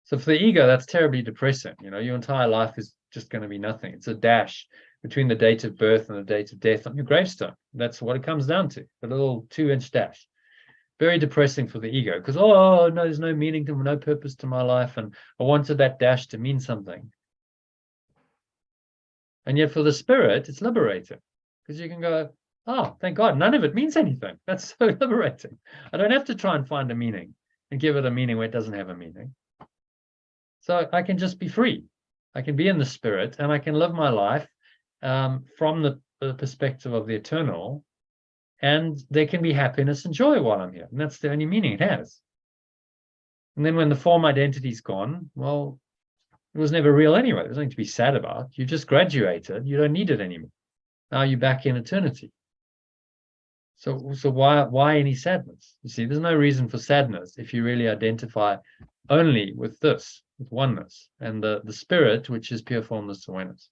[SPEAKER 1] So for the ego, that's terribly depressing. Your entire life is just going to be nothing. It's a dash between the date of birth and the date of death on your gravestone. That's what it comes down to, a little 2-inch dash. Very depressing for the ego, because, oh, no, there's no meaning to, no purpose to my life, and I wanted that dash to mean something. And yet for the spirit, it's liberating, because you can go, oh, thank God, none of it means anything. That's so liberating. I don't have to try and find a meaning and give it a meaning where it doesn't have a meaning. So I can just be free. I can be in the spirit, and I can live my life from the perspective of the eternal, and there can be happiness and joy while I'm here. And that's the only meaning it has. And then when the form identity's gone, well, it was never real anyway. There's nothing to be sad about. You just graduated. You don't need it anymore. Now you're back in eternity. So why any sadness? You see, there's no reason for sadness if you really identify only with this, with oneness, and the spirit, which is pure formless awareness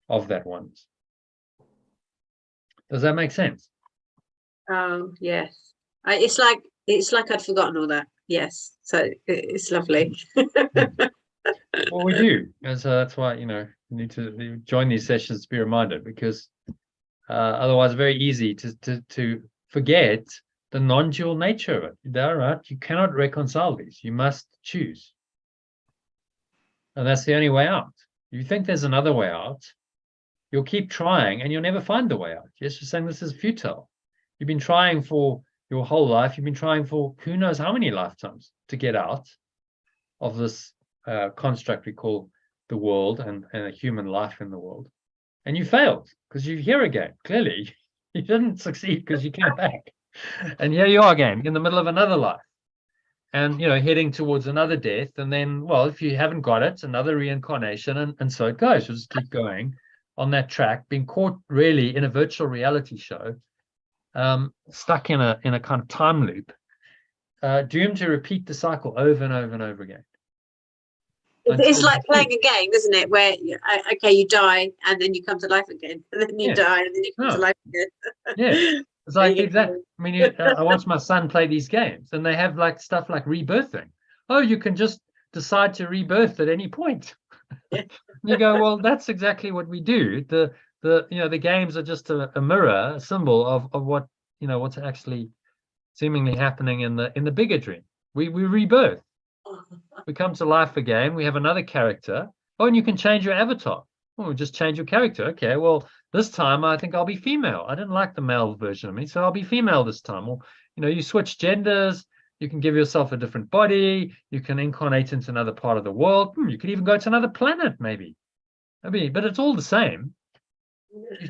[SPEAKER 1] of that oneness. Does that make sense?
[SPEAKER 3] Oh, yes. It's like I'd forgotten all that. Yes. So it's lovely.
[SPEAKER 1] Well, we do. And so that's why, you need to join these sessions to be reminded, because otherwise it's very easy to forget the non-dual nature of it. All right, you cannot reconcile these. You must choose. And that's the only way out. If you think there's another way out, you'll keep trying and you'll never find the way out. You're just saying this is futile. You've been trying for your whole life. You've been trying for who knows how many lifetimes to get out of this construct we call the world and a human life in the world. And you failed because you're here again. Clearly, you didn't succeed because you came back. And here you are again in the middle of another life. And, heading towards another death. And then, well, if you haven't got it, another reincarnation. And so it goes. You'll just keep going on that track, being caught really in a virtual reality show, stuck in a kind of time loop, doomed to repeat the cycle over and over and over again.
[SPEAKER 3] It's like playing a game, isn't it? Where you die and then you come to life again, and then you die and then you come to life again.
[SPEAKER 1] Yeah, it's like exactly. I mean, I watch my son play these games, and they have like stuff like rebirthing. Oh, you can just decide to rebirth at any point. You go, well, that's exactly what we do. The games are just a mirror, a symbol of what what's actually seemingly happening in the bigger dream. We rebirth. We come to life again. We have another character. Oh, and you can change your avatar. Oh, just change your character. Okay, well, this time I think I'll be female. I didn't like the male version of me, so I'll be female this time. Or, you switch genders. You can give yourself a different body. You can incarnate into another part of the world. You could even go to another planet, maybe. But it's all the same.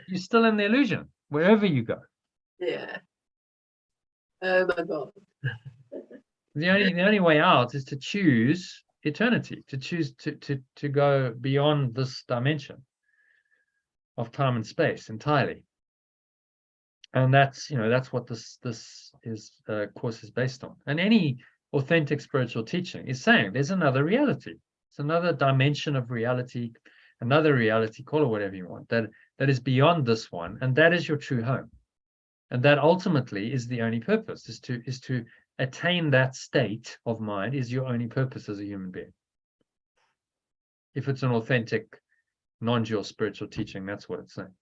[SPEAKER 1] You're still in the illusion wherever you go.
[SPEAKER 3] Yeah. Oh my God.
[SPEAKER 1] The only way out is to choose eternity, to choose to go beyond this dimension of time and space entirely. And that's what this course is based on. And any authentic spiritual teaching is saying there's another reality. It's another dimension of reality, another reality, call it whatever you want, that is beyond this one, and that is your true home. And that ultimately is the only purpose, is to attain that state of mind is your only purpose as a human being. If it's an authentic, non-dual spiritual teaching, that's what it's saying.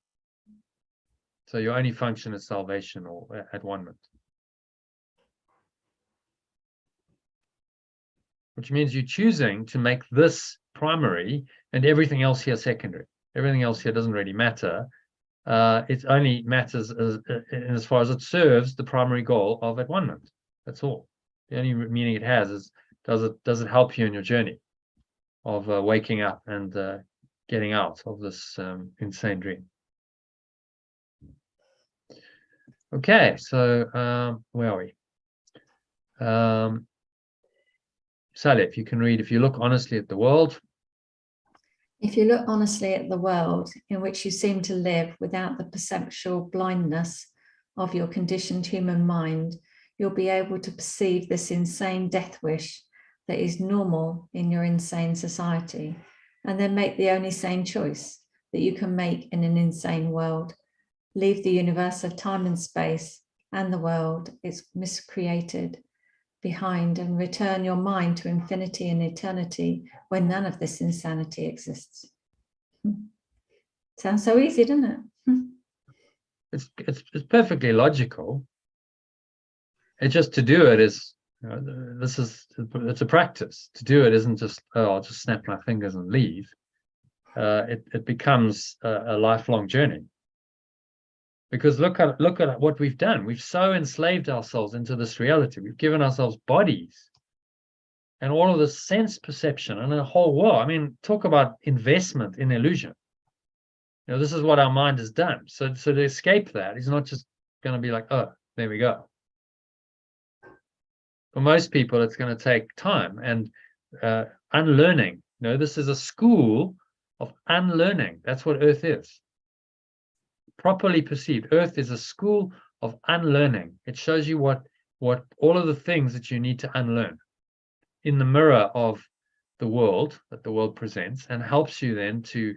[SPEAKER 1] So your only function is salvation or at one-ment. Which means you're choosing to make this primary and everything else here secondary. Everything else here doesn't really matter. It only matters as far as it serves the primary goal of at-one-ment. That's all. The only meaning it has is, does it help you in your journey of waking up and getting out of this insane dream? Okay, so where are we? Sally, if you can read, if you look honestly at the world.
[SPEAKER 2] If you look honestly at the world in which you seem to live without the perceptual blindness of your conditioned human mind, you'll be able to perceive this insane death wish that is normal in your insane society, and then make the only sane choice that you can make in an insane world. Leave the universe of time and space and the world it's miscreated behind, and return your mind to infinity and eternity when none of this insanity exists. Sounds so easy, doesn't it?
[SPEAKER 1] It's perfectly logical. It's just, to do it is, it's a practice. To do it isn't just, oh, I'll just snap my fingers and leave. It becomes a lifelong journey. Because look at what we've done. We've so enslaved ourselves into this reality. We've given ourselves bodies and all of this sense perception and a whole world. I mean, talk about investment in illusion. You know, this is what our mind has done. So to escape that is not just going to be like, oh, there we go. For most people, it's going to take time and unlearning. You know, this is a school of unlearning. That's what Earth is. Properly perceived, Earth is a school of unlearning. It shows you what all of the things that you need to unlearn in the mirror of the world that the world presents, and helps you then to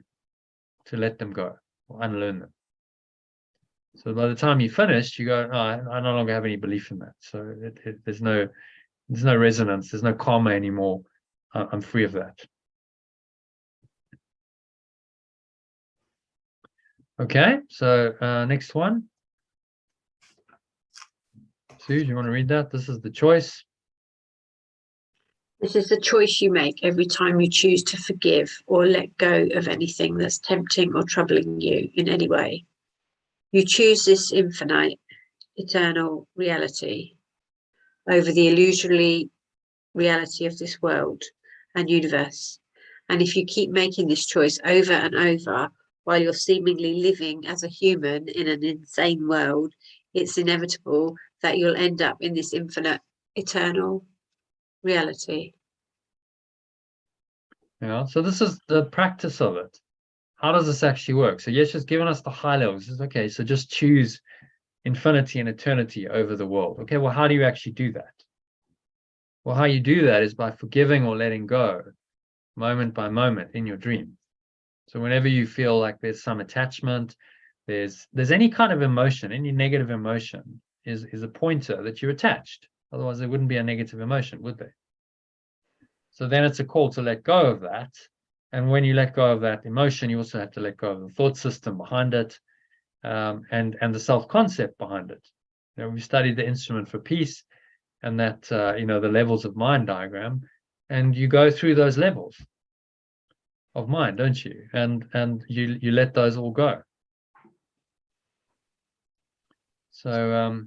[SPEAKER 1] let them go or unlearn them. So by the time you finish, you go, oh, I no longer have any belief in that. So there's no resonance, there's no karma anymore. I'm free of that. Okay, so next one. Sue, do you want to read that? This is the choice.
[SPEAKER 3] This is the choice you make every time you choose to forgive or let go of anything that's tempting or troubling you in any way. You choose this infinite, eternal reality over the illusory reality of this world and universe. And if you keep making this choice over and over, while you're seemingly living as a human in an insane world, it's inevitable that you'll end up in this infinite, eternal reality.
[SPEAKER 1] Yeah, so this is the practice of it. How does this actually work? So Yesha's given us the high levels. It's okay, so just choose infinity and eternity over the world. Okay, well, how do you actually do that? Well, how you do that is by forgiving or letting go moment by moment in your dream. So whenever you feel like there's some attachment, there's any kind of emotion, any negative emotion is a pointer that you're attached. Otherwise, there wouldn't be a negative emotion, would there? So then it's a call to let go of that. And when you let go of that emotion, you also have to let go of the thought system behind it, and the self-concept behind it. You know, we studied the instrument for peace and that, the levels of mind diagram, and you go through those levels of mind, don't you? And you let those all go. So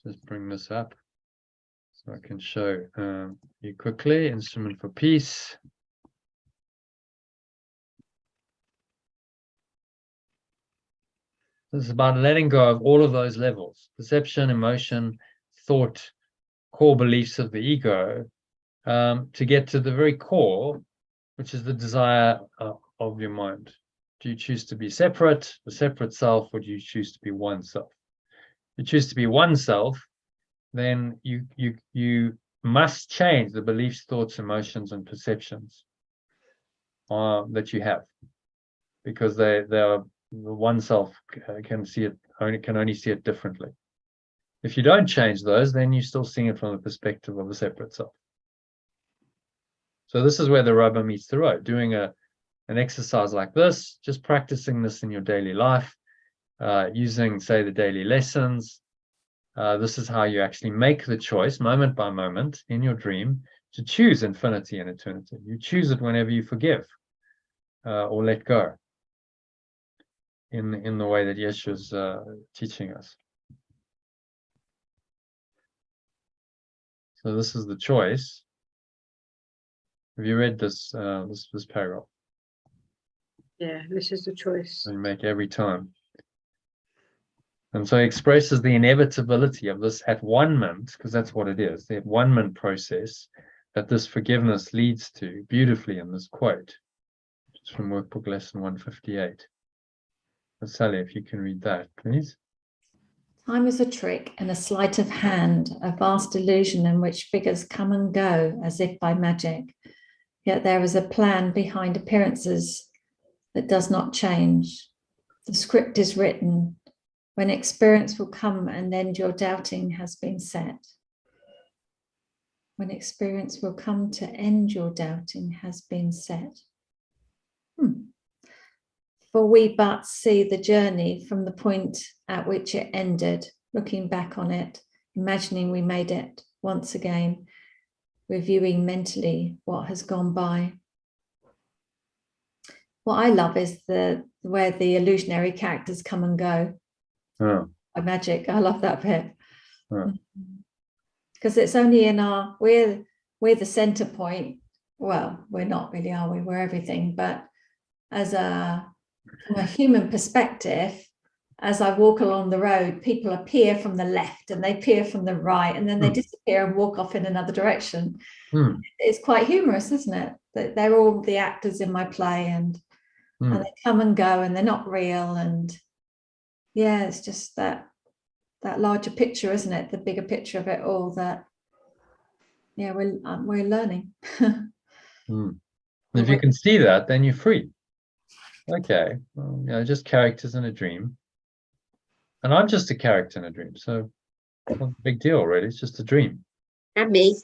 [SPEAKER 1] let's bring this up so I can show you quickly. Instrument for peace. This is about letting go of all of those levels: perception, emotion, thought, core beliefs of the ego, to get to the very core, which is the desire of your mind. Do you choose to be separate, the separate self, or do you choose to be one self? If you choose to be one self, then you must change the beliefs, thoughts, emotions, and perceptions that you have, because they are, the one self can only see it differently. If you don't change those, then you're still seeing it from the perspective of a separate self. So this is where the rubber meets the road. Doing an exercise like this, just practicing this in your daily life, using, say, the daily lessons. This is how you actually make the choice, moment by moment, in your dream, to choose infinity and eternity. You choose it whenever you forgive, or let go in the way that Yeshua's teaching us. So this is the choice. Have you read this this paragraph?
[SPEAKER 3] Yeah, this is the choice.
[SPEAKER 1] And you make every time. And so he expresses the inevitability of this at-one-ment, because that's what it is, the at-one-ment process that this forgiveness leads to beautifully in this quote. It's from Workbook Lesson 158. Sally, if you can read that, please.
[SPEAKER 2] Time is a trick and a sleight of hand, a vast illusion in which figures come and go as if by magic. Yet there is a plan behind appearances that does not change. The script is written. When experience will come and end your doubting has been set. When experience will come to end your doubting has been set. For we but see the journey from the point at which it ended, looking back on it, imagining we made it once again, reviewing mentally what has gone by. What I love is where the illusionary characters come and go. By magic. I love that bit. Because it's only in we're the center point. Well, we're not really, are we? We're everything. But from a human perspective, as I walk along the road, people appear from the left and they appear from the right, and then they disappear and walk off in another direction. It's quite humorous, isn't it? That they're all the actors in my play, and they come and go, and they're not real. And yeah, it's just that larger picture, isn't it? The bigger picture of it all. That we're learning.
[SPEAKER 1] If you can see that, then you're free. Okay, well, just characters in a dream, and I'm just a character in a dream, so not a big deal, really. It's just a dream.
[SPEAKER 3] And me.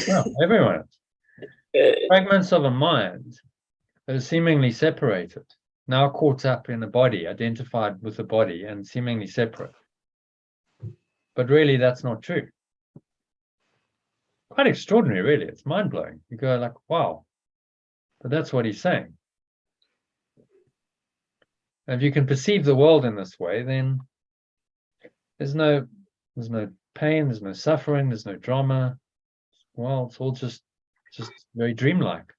[SPEAKER 1] Well, everyone. Fragments of a mind that are seemingly separated, now caught up in a body, identified with a body, and seemingly separate. But really, that's not true. Quite extraordinary, really. It's mind-blowing. You go like, wow. But that's what he's saying. If you can perceive the world in this way, then there's no pain, there's no suffering, there's no drama. Well, it's all just very dreamlike.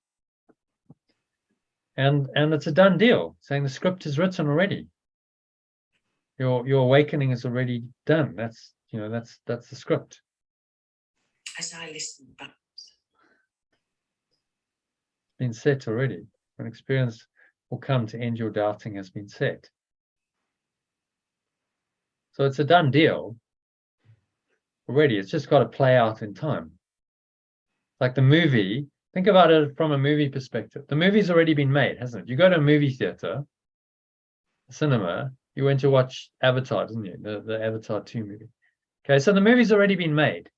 [SPEAKER 1] And it's a done deal, saying the script is written already. Your awakening is already done. That's the script.
[SPEAKER 4] As I listen back.
[SPEAKER 1] It's been set already. An experience will come to end your doubting has been set. So it's a done deal already. It's just got to play out in time. Like the movie, think about it from a movie perspective. The movie's already been made, hasn't it? You go to a movie theater, a cinema, you went to watch Avatar, didn't you? The Avatar 2 movie. Okay, so the movie's already been made.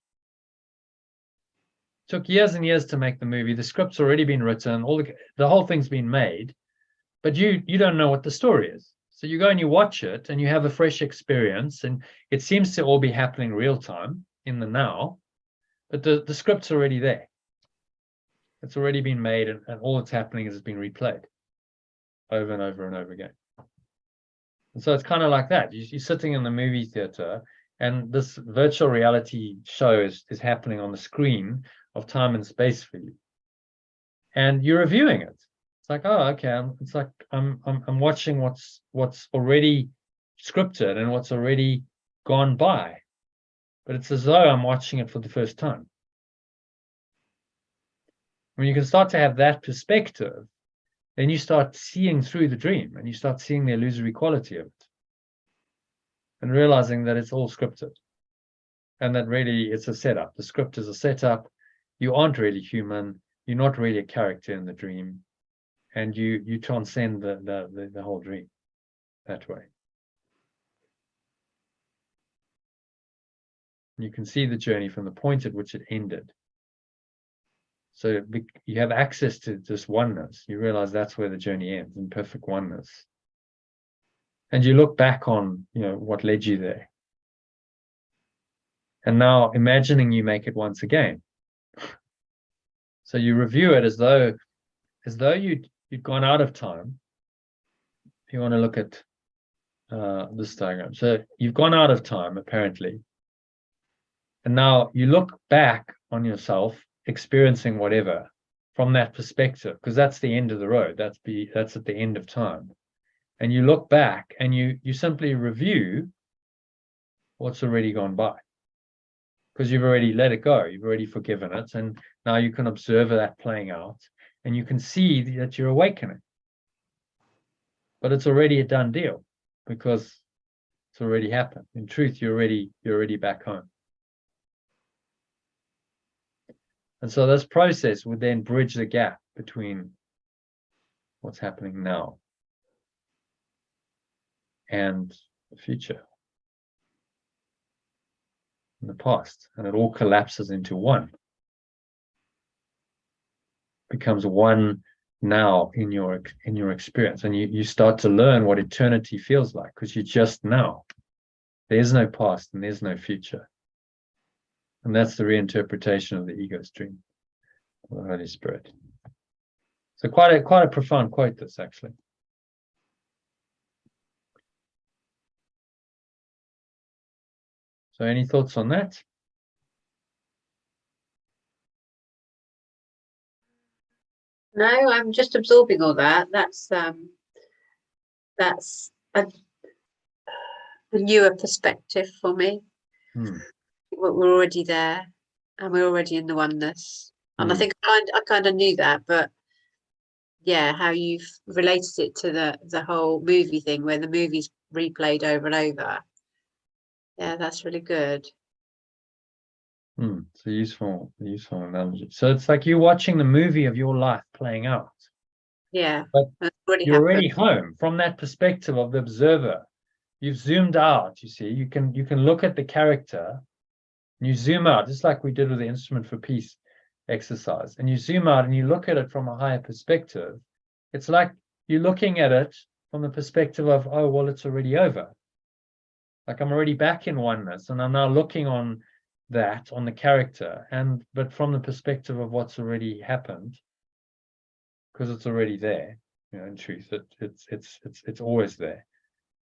[SPEAKER 1] Took years and years to make the movie. The script's already been written. The whole thing's been made. But you don't know what the story is. So you go and you watch it and you have a fresh experience, and it seems to all be happening real time in the now, but the script's already there. It's already been made, and all that's happening is it's being replayed over and over and over again. And so it's kind of like that. You're sitting in the movie theater, and this virtual reality show is happening on the screen of time and space for you. And you're reviewing it. Like, oh, okay. I'm watching what's already scripted and what's already gone by, but it's as though I'm watching it for the first time. When you can start to have that perspective, then you start seeing through the dream, and you start seeing the illusory quality of it, and realizing that it's all scripted, and that really it's a setup. The script is a setup. You aren't really human. You're not really a character in the dream. And you transcend the whole dream that way. You can see the journey from the point at which it ended. So you have access to this oneness. You realize that's where the journey ends, in perfect oneness. And you look back on, what led you there. And now imagining you make it once again. So you review it as though you've gone out of time. If you want to look at this diagram. So you've gone out of time, apparently. And now you look back on yourself experiencing whatever from that perspective, because that's the end of the road. That's at the end of time. And you look back and you simply review what's already gone by, because you've already let it go. You've already forgiven it. And now you can observe that playing out, and you can see that you're awakening. But it's already a done deal, because it's already happened. In truth, you're already back home. And so this process would then bridge the gap between what's happening now and the future, and the past, and it all collapses into one. Becomes one now in your experience, and you start to learn what eternity feels like, because you're just now. There's no past and there's no future. And that's the reinterpretation of the ego's dream, of the Holy Spirit. So quite a profound quote, this, actually. So any thoughts on that?
[SPEAKER 3] No, I'm just absorbing all that. That's a newer perspective for me. We're already there, and we're already in the oneness. And I think I kind of knew that, but yeah, how you've related it to the whole movie thing, where the movie's replayed over and over. Yeah, that's really good.
[SPEAKER 1] It's a useful analogy. So it's like you're watching the movie of your life playing out.
[SPEAKER 3] Yeah,
[SPEAKER 1] but you're
[SPEAKER 3] happened.
[SPEAKER 1] already home from that perspective of the observer. You've zoomed out. You see, you can look at the character, and you zoom out, just like we did with the Instrument for Peace exercise. And you zoom out and you look at it from a higher perspective. It's like you're looking at it from the perspective of, oh, well, it's already over. Like I'm already back in oneness, and I'm now looking on that, on the character, but from the perspective of what's already happened, because it's already there. In truth, it's always there.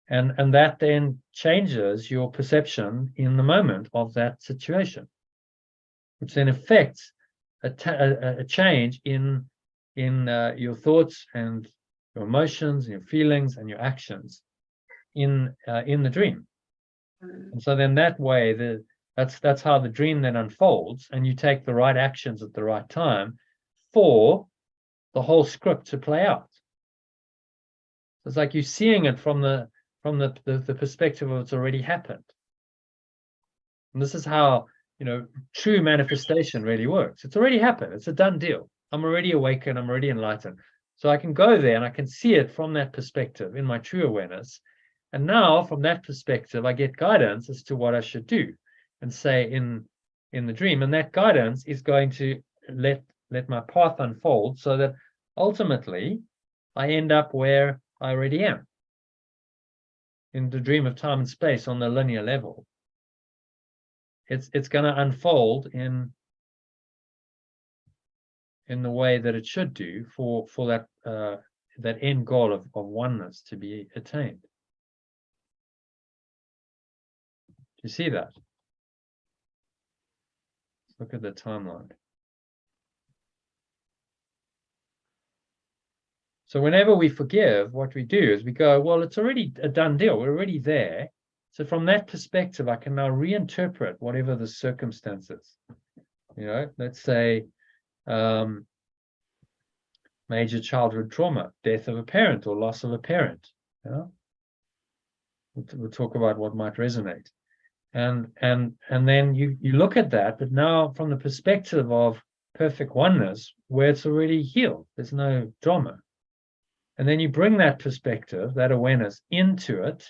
[SPEAKER 1] And that then changes your perception in the moment of that situation, which then affects a change in your thoughts and your emotions and your feelings and your actions in the dream. And so then that way, that's how the dream then unfolds, and you take the right actions at the right time for the whole script to play out. So it's like you're seeing it from the perspective of it's already happened. And this is how true manifestation really works. It's already happened. It's a done deal. I'm already awakened. I'm already enlightened. So I can go there and I can see it from that perspective in my true awareness. And now from that perspective, I get guidance as to what I should do and say in the dream. And that guidance is going to let my path unfold, so that ultimately I end up where I already am, in the dream of time and space on the linear level. It's going to unfold in the way that it should do for that end goal of oneness to be attained. Do you see that? Let's look at the timeline. So whenever we forgive, what we do is we go, well, it's already a done deal. We're already there. So from that perspective, I can now reinterpret whatever the circumstances. Let's say major childhood trauma, death of a parent or loss of a parent. We'll talk about what might resonate. And then you look at that, but now from the perspective of perfect oneness, where it's already healed. There's no drama. And then you bring that perspective, that awareness into it,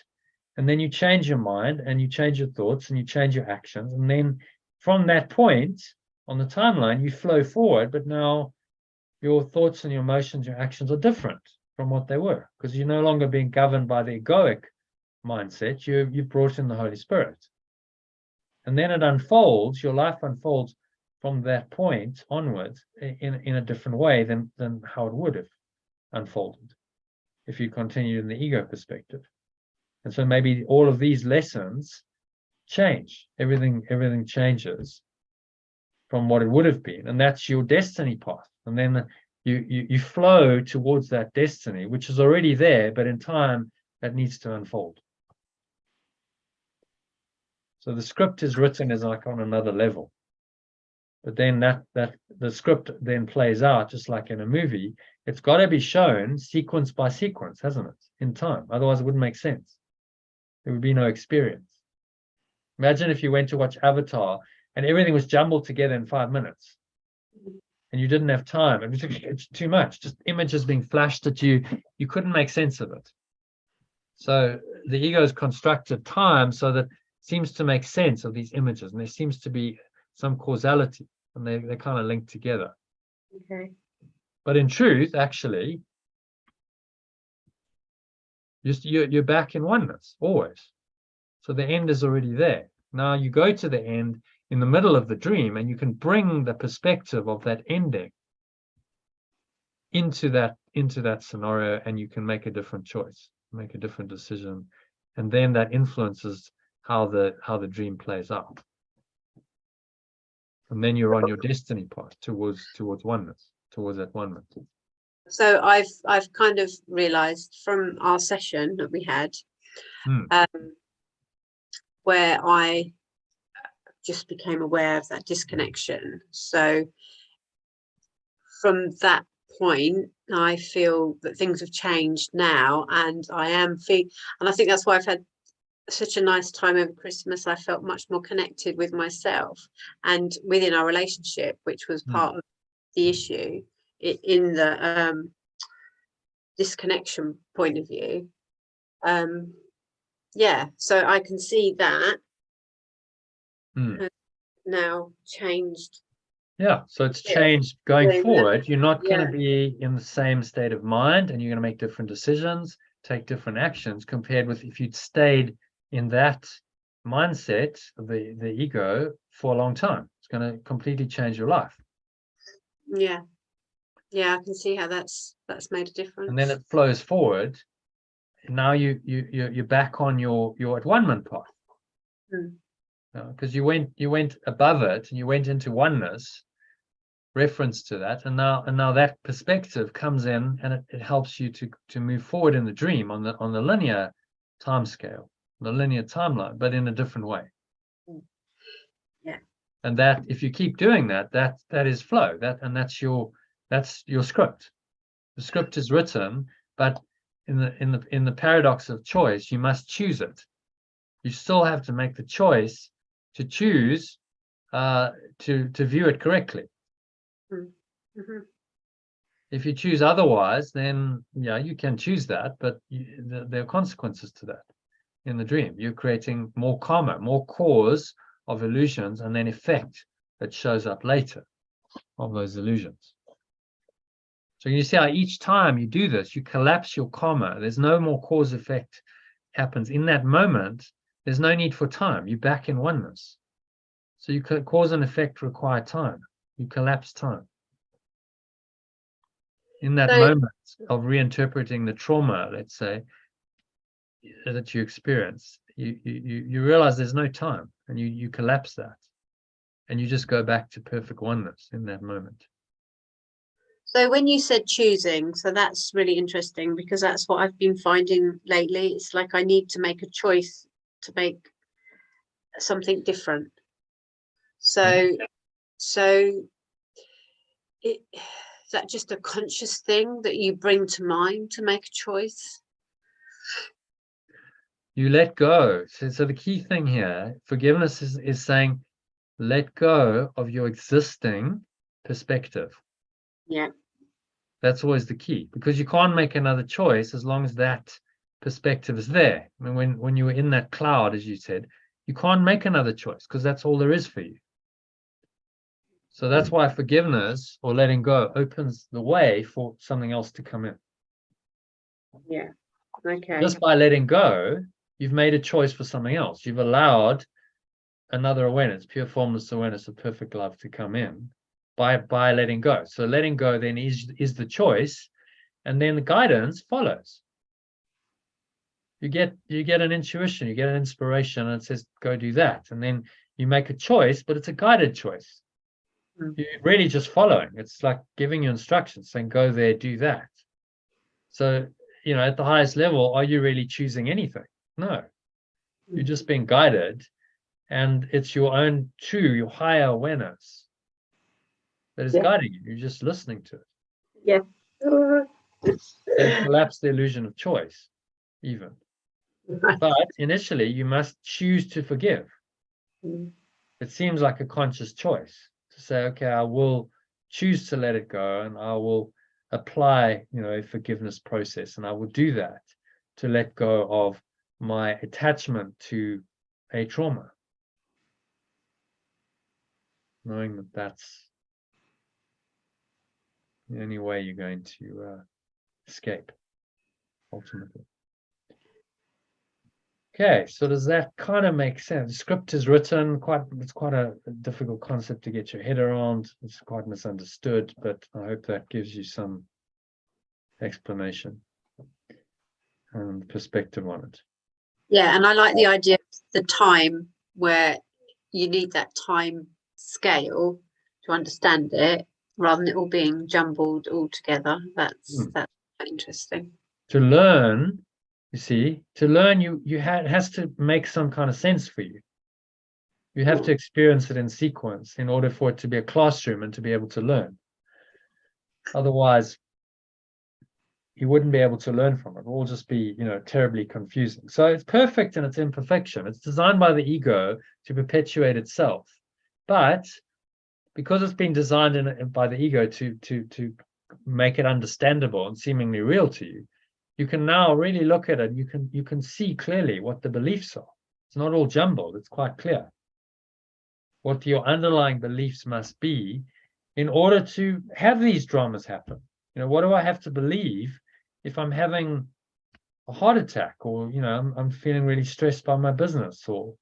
[SPEAKER 1] and then you change your mind and you change your thoughts and you change your actions. And then from that point on the timeline, you flow forward, but now your thoughts and your emotions, your actions are different from what they were, because you're no longer being governed by the egoic mindset. You've brought in the Holy Spirit. And then it unfolds, your life unfolds from that point onwards in a different way than how it would have unfolded if you continue in the ego perspective. And so maybe all of these lessons change. Everything changes from what it would have been, and that's your destiny path. And then you flow towards that destiny, which is already there, but in time that needs to unfold. So the script is written as like on another level, but then that the script then plays out just like in a movie. It's got to be shown sequence by sequence, hasn't it, in time? Otherwise it wouldn't make sense. There would be no experience. Imagine if you went to watch Avatar and everything was jumbled together in 5 minutes and you didn't have time. It was too much, just images being flashed at you. You couldn't make sense of it. So the ego has constructed time so that it seems to make sense of these images, and there seems to be some causality, and they're kind of linked together.
[SPEAKER 3] Okay.
[SPEAKER 1] But in truth, actually, you're back in oneness always. So the end is already there. Now you go to the end in the middle of the dream, and you can bring the perspective of that ending into that scenario, and you can make a different choice, make a different decision, and then that influences how the dream plays out. And then you're on your destiny path towards oneness, towards that oneness.
[SPEAKER 3] So I've kind of realized from our session that we had, where I just became aware of that disconnection. So from that point, I feel that things have changed now, and and I think that's why I've had such a nice time over Christmas. I felt much more connected with myself and within our relationship, which was part of the issue in the disconnection point of view. Yeah, so I can see that has now changed.
[SPEAKER 1] Yeah, so it's changed going forward. You're not going to
[SPEAKER 3] Yeah.
[SPEAKER 1] be in the same state of mind, and you're going to make different decisions, take different actions, compared with if you'd stayed in that mindset of the ego for a long time. It's going to completely change your life.
[SPEAKER 3] Yeah, I can see how that's made a difference.
[SPEAKER 1] And then it flows forward. Now you're back on your at-one-ment path. Because you went above it and you went into oneness, reference to that, and now that perspective comes in, and it helps you to move forward in the dream on the linear time scale, the linear timeline, but in a different way.
[SPEAKER 3] Yeah.
[SPEAKER 1] And that if you keep doing that is flow. That's your script. The script is written, but in the paradox of choice, you must choose it. You still have to make the choice to choose to view it correctly. If you choose otherwise, then yeah, you can choose that, but there are consequences to that. In the dream, you're creating more karma, more cause of illusions, and then effect that shows up later of those illusions. So you see how each time you do this, you collapse your karma. There's no more cause effect happens in that moment. There's no need for time. You're back in oneness. So you could cause and effect require time. You collapse time. In that moment of reinterpreting the trauma, let's say, that you experience, you realize there's no time, and you collapse that, and you just go back to perfect oneness in that moment.
[SPEAKER 3] So when you said choosing, so that's really interesting, because that's what I've been finding lately. It's like I need to make a choice to make something different. So is that just a conscious thing that you bring to mind to make a choice?
[SPEAKER 1] You let go. So the key thing here, forgiveness is saying, let go of your existing perspective.
[SPEAKER 3] Yeah.
[SPEAKER 1] That's always the key, because you can't make another choice as long as that perspective is there. I mean, when you were in that cloud, as you said, you can't make another choice because that's all there is for you. So that's why forgiveness or letting go opens the way for something else to come in.
[SPEAKER 3] Yeah. Okay.
[SPEAKER 1] Just by letting go, you've made a choice for something else. You've allowed another awareness, pure formless awareness of perfect love to come in by letting go. So letting go then is the choice, and then the guidance follows. You get an intuition, you get an inspiration, and it says, go do that. And then you make a choice, but it's a guided choice. You're really just following. It's like giving you instructions, saying, go there, do that. So, at the highest level, are you really choosing anything? No. You're just being guided, and it's your own your higher awareness that is guiding you. You're just listening to it.
[SPEAKER 3] Yeah.
[SPEAKER 1] And collapse the illusion of choice, even. But initially, you must choose to forgive. It seems like a conscious choice to say, okay, I will choose to let it go, and I will apply, a forgiveness process, and I will do that to let go of my attachment to a trauma, knowing that that's the only way you're going to escape, ultimately. Okay, so does that kind of make sense? The script is written, it's quite a difficult concept to get your head around. It's quite misunderstood, but I hope that gives you some explanation and perspective on it.
[SPEAKER 3] Yeah, and I like the idea of the time, where you need that time scale to understand it, rather than it all being jumbled all together. That's interesting.
[SPEAKER 1] To learn, you see, it has to make some kind of sense for you. You have to experience it in sequence in order for it to be a classroom and to be able to learn. Otherwise, you wouldn't be able to learn from it. It will just be, terribly confusing. So it's perfect in its imperfection. It's designed by the ego to perpetuate itself. But because it's been designed by the ego to make it understandable and seemingly real to you, you can now really look at it. You can see clearly what the beliefs are. It's not all jumbled. It's quite clear what your underlying beliefs must be in order to have these dramas happen. What do I have to believe if I'm having a heart attack, or I'm feeling really stressed by my business, or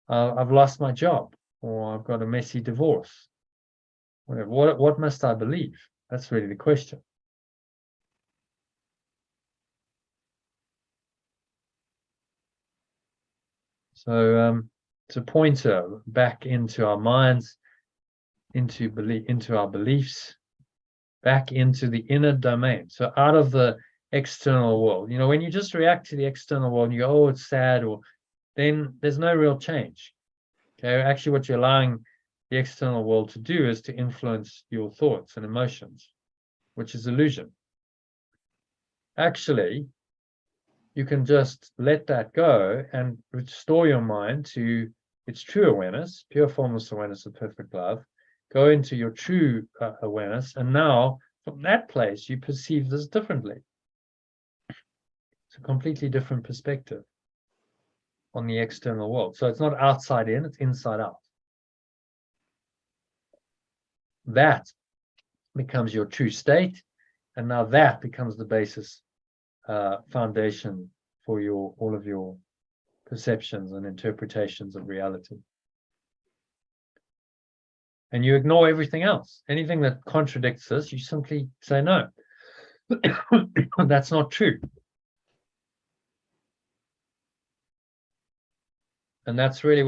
[SPEAKER 1] I've lost my job, or I've got a messy divorce? Whatever. What must I believe? That's really the question. So it's a pointer back into our minds, into our beliefs, back into the inner domain. So out of the external world. When you just react to the external world and you go, oh, it's sad, or then there's no real change. Okay, actually what you're allowing the external world to do is to influence your thoughts and emotions, which is illusion. Actually, you can just let that go and restore your mind to its true awareness, pure formless awareness of perfect love. Go into your true awareness, and now from that place you perceive this differently. It's a completely different perspective on the external world. So it's not outside in, it's inside out. That becomes your true state, and now that becomes the basis, foundation for all of your perceptions and interpretations of reality. And you ignore everything else. Anything that contradicts this, you simply say no. That's not true. And that's really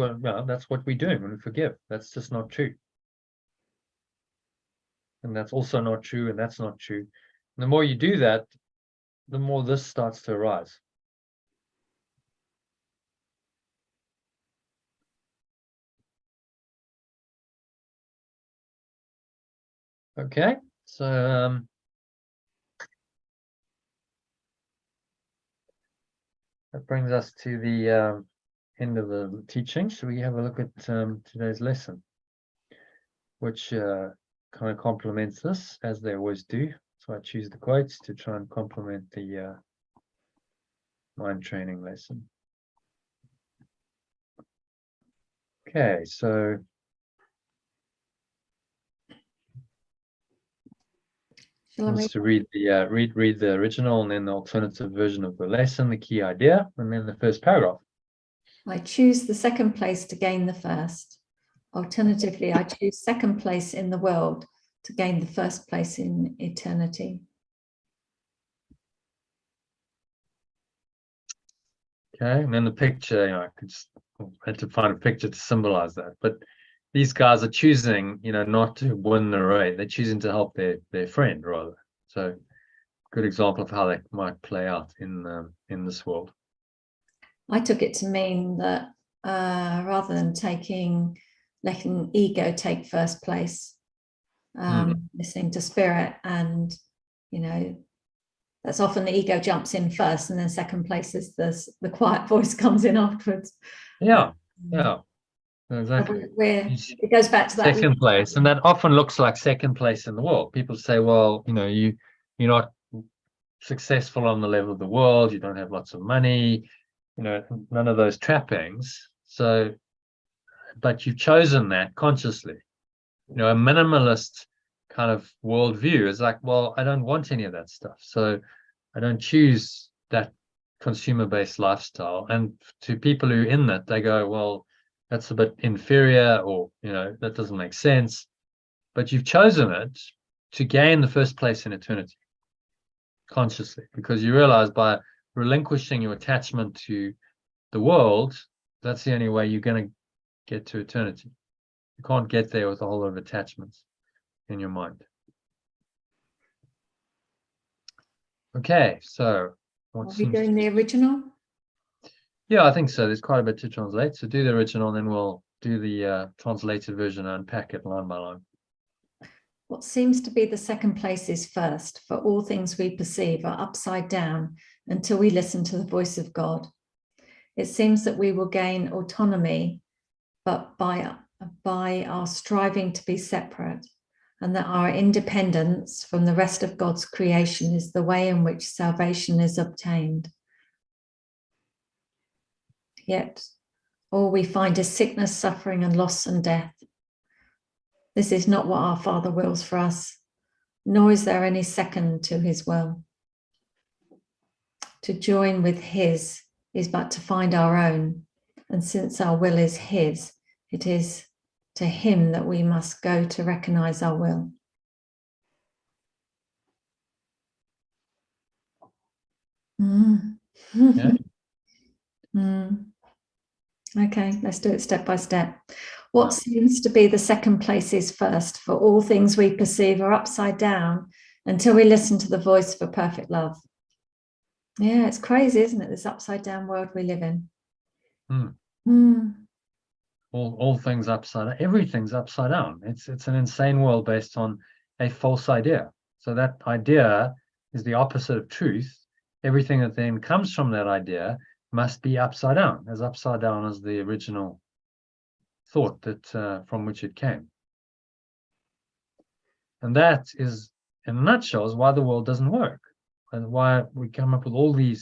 [SPEAKER 1] that's what we do when we forgive. That's just not true. And that's also not true, and that's not true. And the more you do that, the more this starts to arise. Okay, so that brings us to the end of the teaching. So we have a look at today's lesson, which kind of complements this, as they always do. So I choose the quotes to try and complement the mind training lesson. Okay, so wants to read the read the original and then the alternative version of the lesson, the key idea, and then the first paragraph.
[SPEAKER 2] I choose the second place to gain the first. Alternatively, I choose second place in the world to gain the first place in eternity.
[SPEAKER 1] Okay, and then the picture, I had to find a picture to symbolize that. But these guys are choosing, not to win the race. They're choosing to help their friend rather. So, good example of how that might play out in this world.
[SPEAKER 2] I took it to mean that rather than letting ego take first place, listening to spirit, and that's often the ego jumps in first, and then second place is the quiet voice comes in afterwards.
[SPEAKER 1] Yeah, exactly.
[SPEAKER 2] It goes back to that
[SPEAKER 1] second place, and that often looks like second place in the world. People say, well, you're not successful on the level of the world, you don't have lots of money, none of those trappings. So, but you've chosen that consciously. A minimalist kind of worldview is like, well, I don't want any of that stuff, so I don't choose that consumer-based lifestyle. And to people who are in that, they go, well, that's a bit inferior, or that doesn't make sense. But you've chosen it to gain the first place in eternity consciously, because you realize by relinquishing your attachment to the world, that's the only way you're going to get to eternity. You can't get there with a whole lot of attachments in your mind. Okay, so
[SPEAKER 2] Are we doing the original?
[SPEAKER 1] Yeah, I think so. There's quite a bit to translate. So do the original, and then we'll do the translated version and unpack it line by line.
[SPEAKER 2] What seems to be the second place is first, for all things we perceive are upside down until we listen to the voice of God. It seems that we will gain autonomy, but by our striving to be separate, and that our independence from the rest of God's creation is the way in which salvation is obtained. Yet all we find is sickness, suffering, and loss and death. This is not what our Father wills for us, nor is there any second to his will. To join with his is but to find our own, and since our will is his, it is to him that we must go to recognize our will.
[SPEAKER 1] Yeah.
[SPEAKER 2] Okay, let's do it step by step. What seems to be the second place is first, for all things we perceive are upside down until we listen to the voice of a perfect love. Yeah, it's crazy, isn't it? This upside down world we live in.
[SPEAKER 1] All things upside down. Everything's upside down. It's an insane world based on a false idea. So that idea is the opposite of truth. Everything that then comes from that idea must be upside down, as upside down as the original thought that from which it came. And that is, in a nutshell, is why the world doesn't work, and why we come up with all the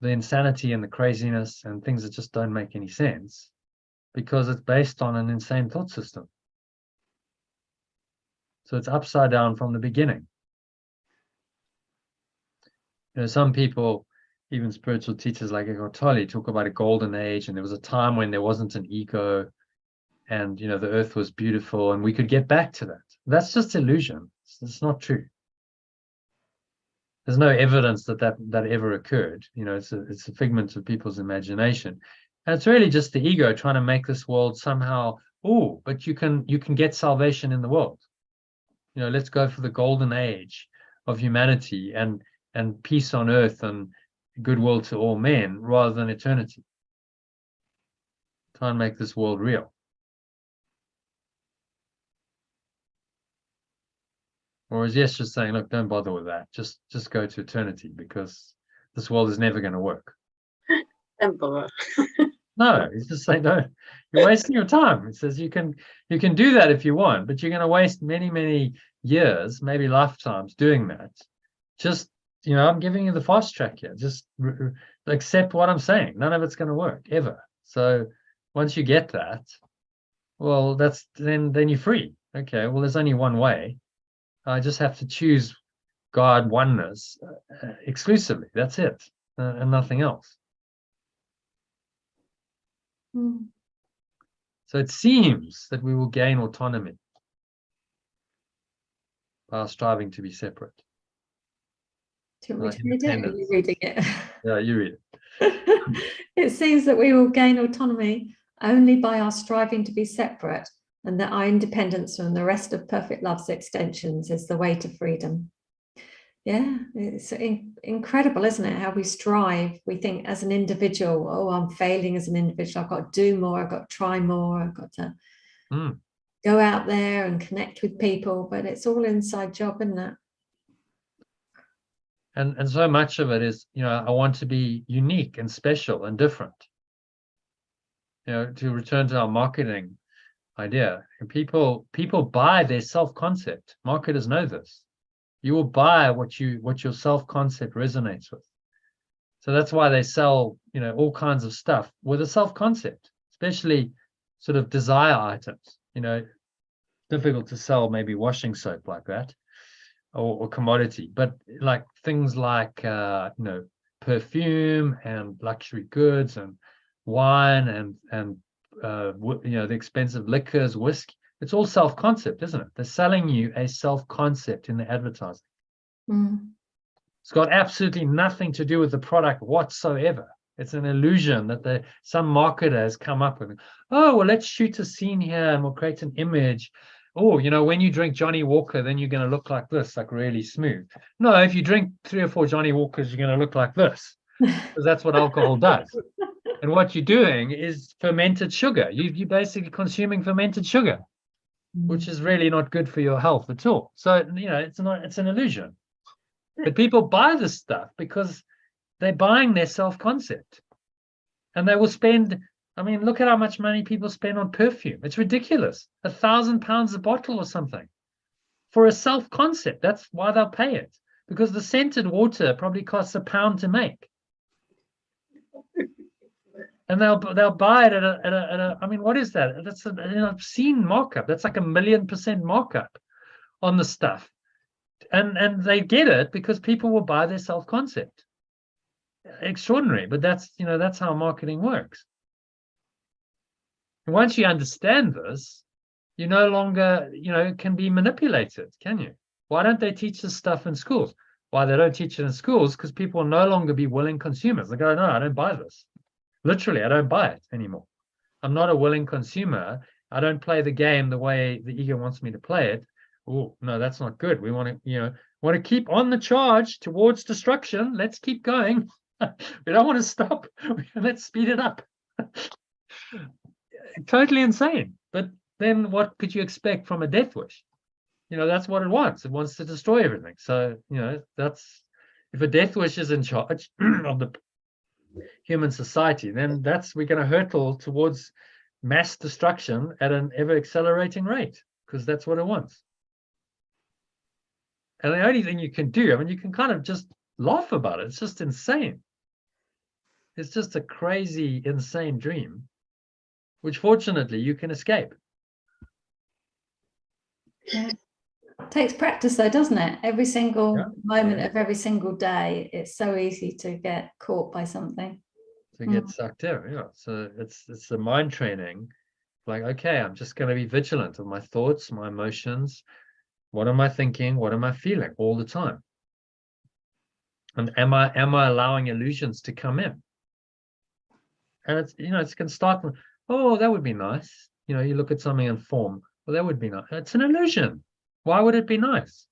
[SPEAKER 1] insanity and the craziness and things that just don't make any sense, because it's based on an insane thought system. So it's upside down from the beginning. Some people, even spiritual teachers like Eckhart Tolle, talk about a golden age, and there was a time when there wasn't an ego, and the earth was beautiful, and we could get back to that. That's just illusion. It's not true. There's no evidence that ever occurred. It's a figment of people's imagination, and it's really just the ego trying to make this world somehow. Oh, but you can get salvation in the world. Let's go for the golden age of humanity and peace on earth and goodwill to all men, rather than eternity. Try and make this world real. Or is Yes just saying, look, don't bother with that. Just go to eternity, because this world is never going to work.
[SPEAKER 3] Don't bother.
[SPEAKER 1] No, he's just saying, no, you're wasting your time. It says you can do that if you want, but you're going to waste many, many years, maybe lifetimes, doing that. Just, I'm giving you the fast track here. Just accept what I'm saying. None of it's going to work ever. So once you get that, well, that's then you're free. Okay, well, there's only one way. I just have to choose God oneness exclusively. That's it, and nothing else. So it seems that we will gain autonomy by striving to be separate.
[SPEAKER 2] Do you want me to read it, or are you reading it?
[SPEAKER 1] Yeah, you read it.
[SPEAKER 2] It seems that we will gain autonomy only by our striving to be separate, and that our independence from the rest of perfect love's extensions is the way to freedom. Yeah, it's incredible, isn't it? How we strive. We think as an individual, oh, I'm failing as an individual. I've got to do more. I've got to try more. I've got to go out there and connect with people. But it's all inside job, isn't it?
[SPEAKER 1] And so much of it is, I want to be unique and special and different. To return to our marketing idea, people buy their self-concept. Marketers know this. You will buy what your self-concept resonates with. So that's why they sell, all kinds of stuff with a self-concept, especially sort of desire items. Difficult to sell maybe washing soap like that, or commodity, but like things like perfume and luxury goods and wine and the expensive liquors, whiskey. It's all self-concept, isn't it? They're selling you a self-concept in the advertising. It's got absolutely nothing to do with the product whatsoever. It's an illusion that some marketer has come up with. Oh, well, let's shoot a scene here and we'll create an image. Oh, when you drink Johnny Walker, then you're going to look like this, like really smooth. No, if you drink 3 or 4 Johnny Walkers, you're going to look like this, because that's what alcohol does. And what you're doing is fermented sugar. You're basically consuming fermented sugar, which is really not good for your health at all. So, it's an illusion. But people buy this stuff because they're buying their self-concept. And they will spend, look at how much money people spend on perfume. It's ridiculous. £1,000 a bottle or something for a self-concept. That's why they'll pay it, because the scented water probably costs £1 to make. And they'll buy it at a what is that? That's an obscene markup. That's like 1,000,000% markup on the stuff. And they get it because people will buy their self-concept. Extraordinary, but that's how marketing works. And once you understand this, you no longer, can be manipulated, can you? Why don't they teach this stuff in schools? Why they don't teach it in schools? Because people will no longer be willing consumers. They go, no, I don't buy this. Literally, I don't buy it anymore. I'm not a willing consumer. I don't play the game the way the ego wants me to play it. Oh, no, that's not good. We want to, keep on the charge towards destruction. Let's keep going. We don't want to stop. Let's speed it up. Totally insane. But then what could you expect from a death wish? That's what it wants. It wants to destroy everything. So, that's, if a death wish is in charge of the human society, then we're going to hurtle towards mass destruction at an ever accelerating rate, because that's what it wants. And the only thing you can do, you can kind of just laugh about it. It's just insane. It's just a crazy, insane dream, which fortunately you can escape.
[SPEAKER 2] Yeah. It takes practice though, doesn't it? Every single moment of every single day, it's so easy to get caught by something.
[SPEAKER 1] To get sucked in, So it's the mind training. Like, okay, I'm just going to be vigilant of my thoughts, my emotions. What am I thinking? What am I feeling all the time? And am I allowing illusions to come in? And it's, it can start with, oh, that would be nice. You look at something in form. Well, that would be nice. It's an illusion. Why would it be nice?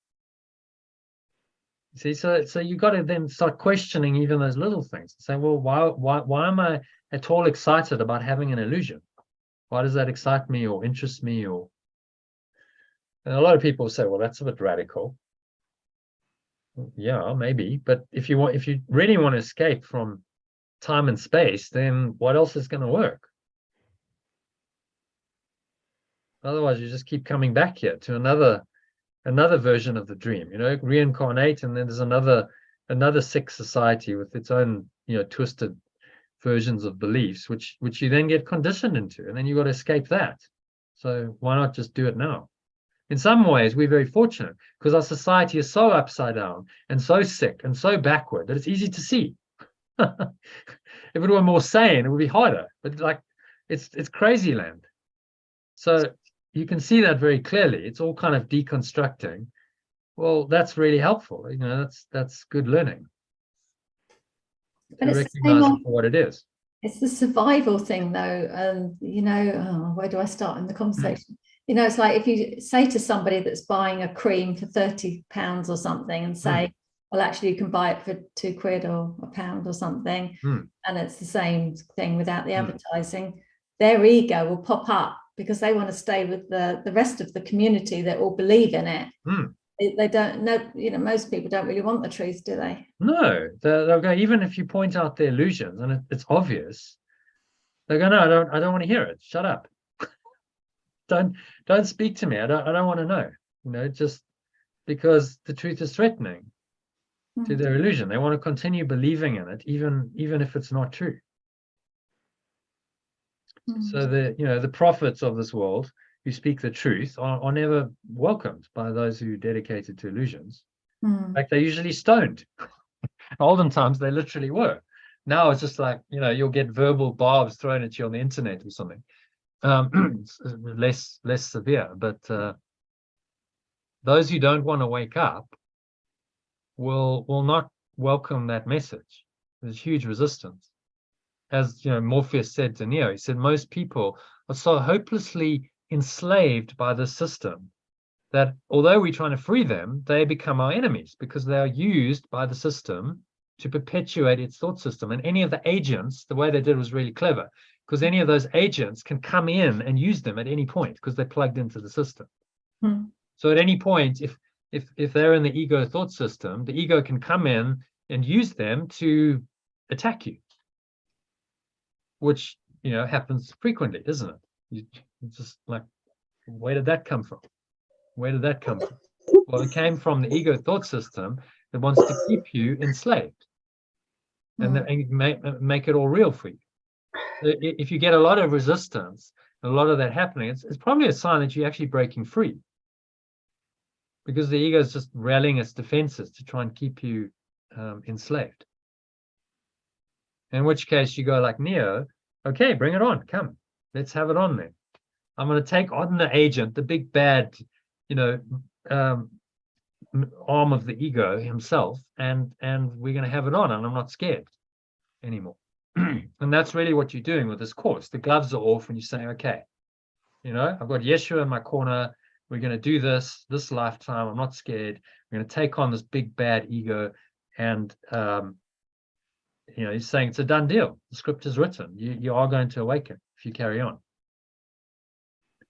[SPEAKER 1] See, so you got to then start questioning even those little things. Say, well, why am I at all excited about having an illusion? Why does that excite me or interest me? And a lot of people say, well, that's a bit radical. Yeah, maybe. But if you really want to escape from time and space, then what else is going to work? Otherwise, you just keep coming back here to another version of the dream, reincarnate, and then there's another sick society with its own, twisted versions of beliefs, which you then get conditioned into, and then you got to escape that. So why not just do it now? In some ways, we're very fortunate because our society is so upside down and so sick and so backward that it's easy to see. If it were more sane, it would be harder. But it's crazy land. So you can see that very clearly. It's all kind of deconstructing. Well, that's really helpful. That's good learning.
[SPEAKER 2] But
[SPEAKER 1] to
[SPEAKER 2] it's the
[SPEAKER 1] recognize
[SPEAKER 2] same
[SPEAKER 1] it for what it is.
[SPEAKER 2] it's the survival thing though, and where do I start in the conversation? It's like if you say to somebody that's buying a cream for £30 or something and say, well, actually you can buy it for £2 or £1 or something, and it's the same thing without the advertising, their ego will pop up because they want to stay with the rest of the community that all believe in it. They don't know, most people don't really want the truth, do they?
[SPEAKER 1] No, they'll go, even if you point out the illusions and it's obvious, they go, no, I don't want to hear it. Shut up. Don't speak to me. I don't want to know. Just because the truth is threatening to their illusion. They want to continue believing in it, even if it's not true. So the prophets of this world who speak the truth are never welcomed by those who are dedicated to illusions. In fact, they're usually stoned. Olden times, they literally were. Now it's just like, you'll get verbal barbs thrown at you on the internet or something. Less severe, but those who don't want to wake up will not welcome that message. There's huge resistance. As Morpheus said to Neo, he said most people are so hopelessly enslaved by the system that although we're trying to free them, they become our enemies because they are used by the system to perpetuate its thought system. And any of the agents, the way they did was really clever, because any of those agents can come in and use them at any point because they're plugged into the system. So at any point, if they're in the ego thought system, the ego can come in and use them to attack you, which happens frequently, doesn't it? It's just like, where did that come from? Where did that come from? Well, it came from the ego thought system that wants to keep you enslaved and make it all real for you. So if you get a lot of resistance, a lot of that happening, it's probably a sign that you're actually breaking free, because the ego is just rallying its defenses to try and keep you enslaved. In which case you go like Neo, okay, bring it on, come, let's have it on then. I'm going to take on the agent, the big bad, arm of the ego himself, and we're going to have it on, and I'm not scared anymore. And that's really what you're doing with this course. The gloves are off and you're saying, okay, I've got Yeshua in my corner. We're going to do this lifetime. I'm not scared. We're going to take on this big bad ego. And he's saying it's a done deal. The script is written. You are going to awaken if you carry on,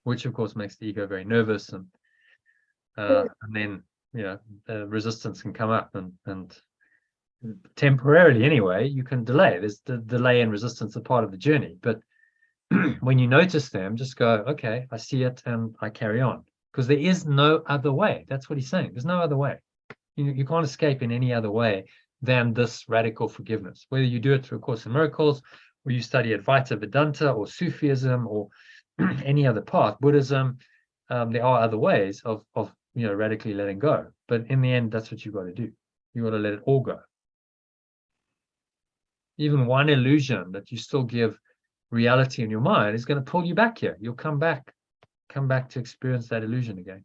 [SPEAKER 1] which of course makes the ego very nervous, and then resistance can come up, and temporarily anyway you can delay. There's the delay and resistance are part of the journey, but when you notice them, just go, okay, I see it, and I carry on, because there is no other way. That's what he's saying. There's no other way. You can't escape in any other way than this radical forgiveness, whether you do it through A Course in Miracles, or you study Advaita Vedanta or Sufism or any other path, Buddhism. There are other ways of radically letting go, but in the end, that's what you've got to do. You got to let it all go. Even one illusion that you still give reality in your mind is going to pull you back here. You'll come back to experience that illusion again.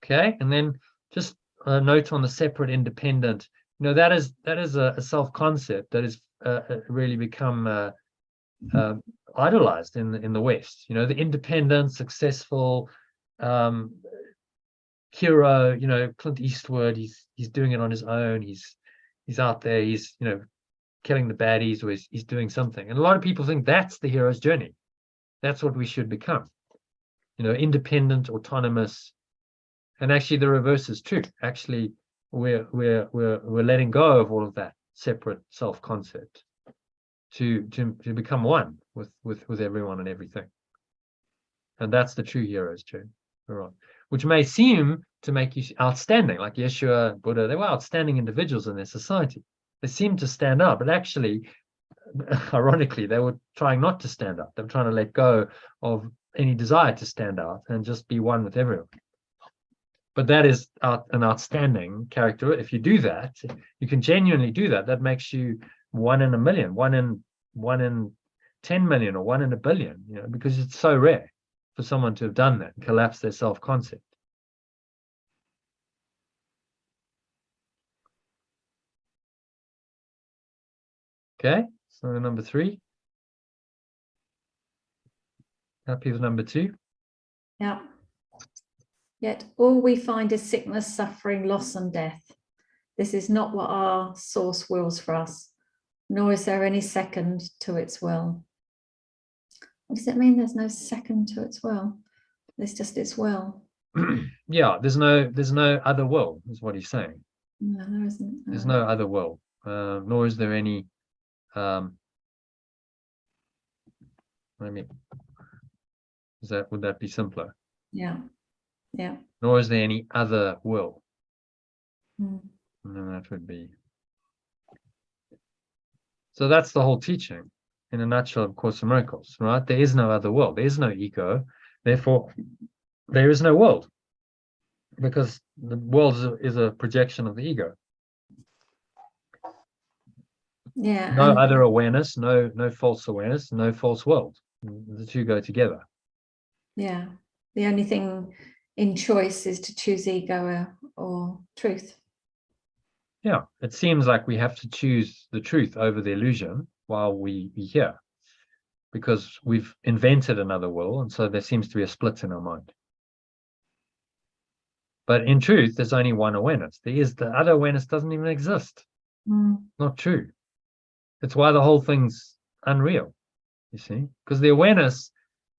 [SPEAKER 1] Okay, and then just a note on the separate, independent. That is a self-concept that has really become idolized in the West. The independent, successful hero. Clint Eastwood. He's doing it on his own. He's out there. He's killing the baddies, or he's doing something. And a lot of people think that's the hero's journey. That's what we should become. Independent, autonomous. And actually, the reverse is true. Actually, we're letting go of all of that separate self-concept to become one with everyone and everything. And that's the true hero's journey. Right. Which may seem to make you outstanding, like Yeshua, Buddha. They were outstanding individuals in their society. They seemed to stand up, but actually, ironically, they were trying not to stand up. They were trying to let go of any desire to stand out and just be one with everyone. But that is an outstanding character. If you do that, you can genuinely do that. That makes you 1 in a million, 1 in 10 million, or 1 in a billion. Because it's so rare for someone to have done that and collapse their self-concept. Okay, so number 3. Happy with number 2?
[SPEAKER 2] Yeah. Yet all we find is sickness, suffering, loss, and death. This is not what our source wills for us, nor is there any second to its will. What does it mean? There's no second to its will. There's just its will.
[SPEAKER 1] Yeah, there's no other will, is what he's saying.
[SPEAKER 2] No, there isn't.
[SPEAKER 1] There's no other will, nor is there any. Would that be simpler?
[SPEAKER 2] Yeah. Yeah.
[SPEAKER 1] Nor is there any other will.
[SPEAKER 2] Mm.
[SPEAKER 1] And that would be. So that's the whole teaching, in a nutshell, of Course in Miracles, right? There is no other world. There is no ego. Therefore, there is no world, because the world is a projection of the ego.
[SPEAKER 2] Yeah.
[SPEAKER 1] No other awareness, no false awareness, no false world. The two go together.
[SPEAKER 2] Yeah. The only thing in choice is to choose ego or truth.
[SPEAKER 1] Yeah, it seems like we have to choose the truth over the illusion while we hear, because we've invented another will, and so there seems to be a split in our mind. But in truth, there's only one awareness. The other awareness doesn't even exist. Not true. It's why the whole thing's unreal, you see, because the awareness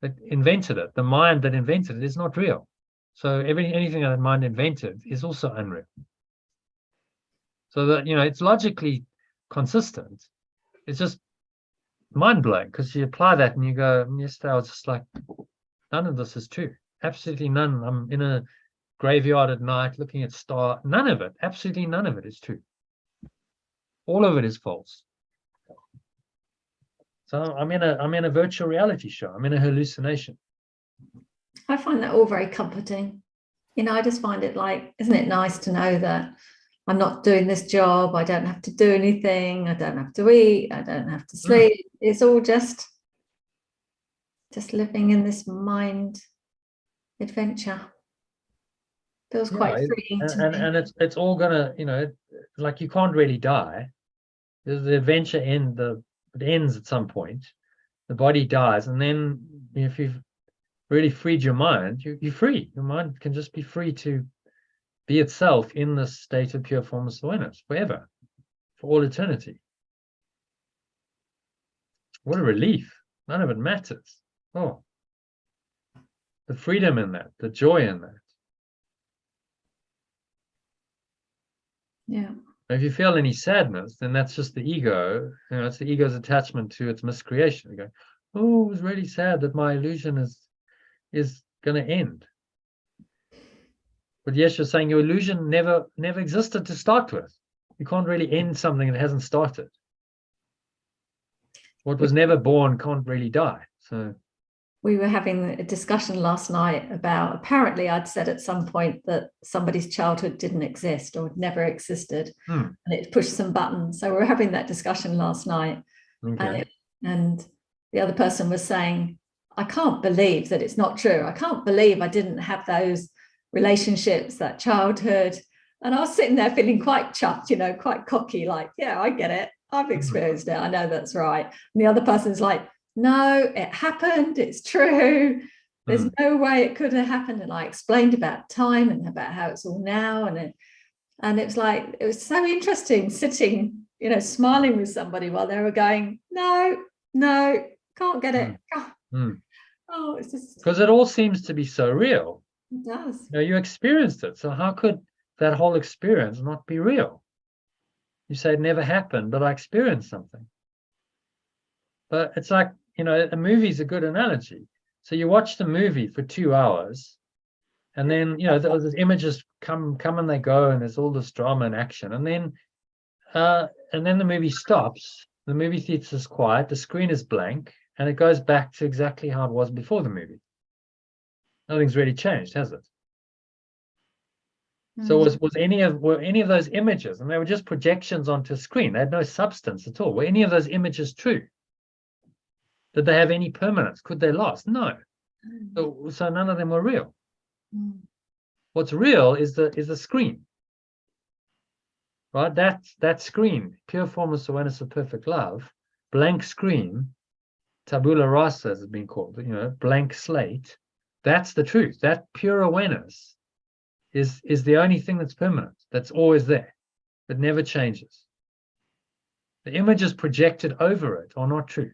[SPEAKER 1] that invented it, the mind that invented it, is not real. So anything that mind invented is also unreal. So that, it's logically consistent. It's just mind-blowing, because you apply that and you go, yesterday I was just like, none of this is true. Absolutely none. I'm in a graveyard at night looking at stars. None of it, absolutely none of it is true. All of it is false. So I'm in a virtual reality show. I'm in a hallucination.
[SPEAKER 2] I find that all very comforting. I just find it like, isn't it nice to know that I'm not doing this job. I don't have to do anything. I don't have to eat. I don't have to sleep. It's all just living in this mind adventure. Feels quite freeing to me.
[SPEAKER 1] And it's all gonna, like, you can't really die. The adventure it ends at some point. The body dies, and then if you've really freed your mind, you're free. Your mind can just be free to be itself in this state of pure formless awareness forever, for all eternity. What a relief. None of it matters. Oh, the freedom in that, the joy in that.
[SPEAKER 2] Yeah.
[SPEAKER 1] If you feel any sadness, then that's just the ego. It's the ego's attachment to its miscreation. You go, oh, it was really sad that my illusion is going to end. But yes, you're saying your illusion never existed to start with. You can't really end something that hasn't started. What was never born can't really die. So
[SPEAKER 2] we were having a discussion last night about, apparently I'd said at some point that somebody's childhood didn't exist or never existed, and it pushed some buttons. So we were having that discussion last night.
[SPEAKER 1] Okay.
[SPEAKER 2] And the other person was saying, I can't believe that it's not true. I can't believe I didn't have those relationships, that childhood. And I was sitting there feeling quite chuffed, quite cocky, like, yeah, I get it. I've experienced it. I know that's right. And the other person's like, no, it happened. It's true. There's no way it could have happened. And I explained about time and about how it's all now. And it was like, it was so interesting sitting, smiling with somebody while they were going, no, can't get it. Oh, it's just,
[SPEAKER 1] because it all seems to be so real.
[SPEAKER 2] It does.
[SPEAKER 1] You experienced it. So how could that whole experience not be real? You say it never happened, but I experienced something. But it's like, a movie's a good analogy. So you watch the movie for 2 hours, and then, the images come and they go, and there's all this drama and action. And then the movie stops. The movie theater is quiet. The screen is blank, and it goes back to exactly how it was before the movie. Nothing's really changed, has it? So were any of those images, and they were just projections onto a screen, they had no substance at all. Were any of those images true? Did they have any permanence? Could they last? No. So none of them were real. What's real is the screen. right? That screen, pure formless awareness of perfect love, blank screen, tabula rasa as it's been called, blank slate. That's the truth. That pure awareness is the only thing that's permanent. That's always there. It never changes. The images projected over it are not true.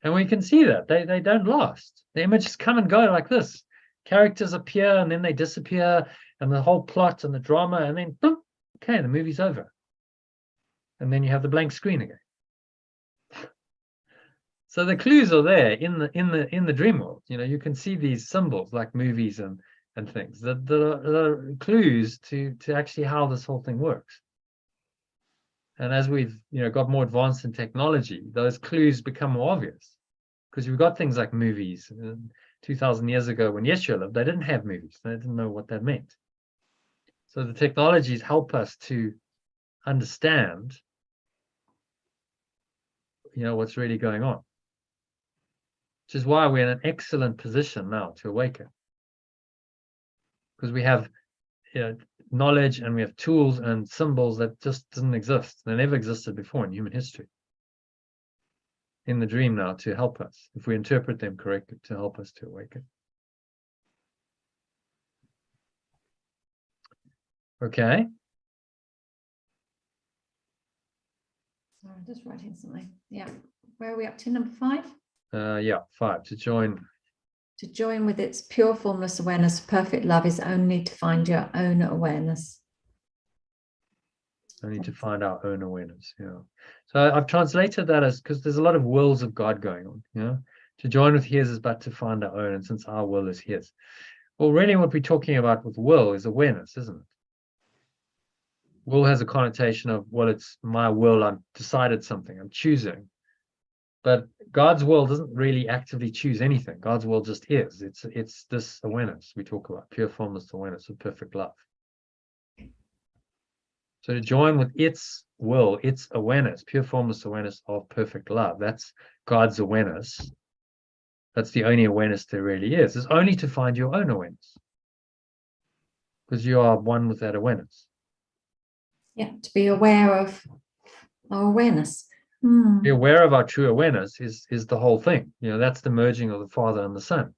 [SPEAKER 1] And we can see that. They don't last. The images come and go like this. Characters appear and then they disappear, and the whole plot and the drama, and then boom, okay, the movie's over. And then you have the blank screen again. So the clues are there in the dream world. You can see these symbols like movies and things that are clues to actually how this whole thing works. And as we've got more advanced in technology, those clues become more obvious, because you've got things like movies. 2,000 years ago, when Yeshua lived, they didn't have movies. They didn't know what that meant. So the technologies help us to understand, what's really going on. Which is why we're in an excellent position now to awaken, because we have knowledge and we have tools and symbols that just didn't exist. They never existed before in human history. In the dream now, to help us, if we interpret them correctly, to help us to awaken. Okay.
[SPEAKER 2] Sorry, I'm just writing something. Yeah. Where are we up to? Number 5?
[SPEAKER 1] Yeah, 5. To join
[SPEAKER 2] with its pure formless awareness, perfect love is only to find your own awareness.
[SPEAKER 1] Only to find our own awareness. Yeah. So I've translated that as, because there's a lot of wills of God going on. To join with his is but to find our own, and since our will is his. Well, really what we're talking about with will is awareness, isn't it? Will has a connotation of, well, it's my will, I've decided something, I'm choosing. But God's will doesn't really actively choose anything. God's will just is. It's this awareness we talk about, pure formless awareness of perfect love. So to join with its will, its awareness, pure formless awareness of perfect love, that's God's awareness. That's the only awareness there really is. It's only to find your own awareness, because you are one with that awareness.
[SPEAKER 2] Yeah, to be aware of our awareness.
[SPEAKER 1] Be aware of our true awareness is the whole thing. That's the merging of the Father and the Son.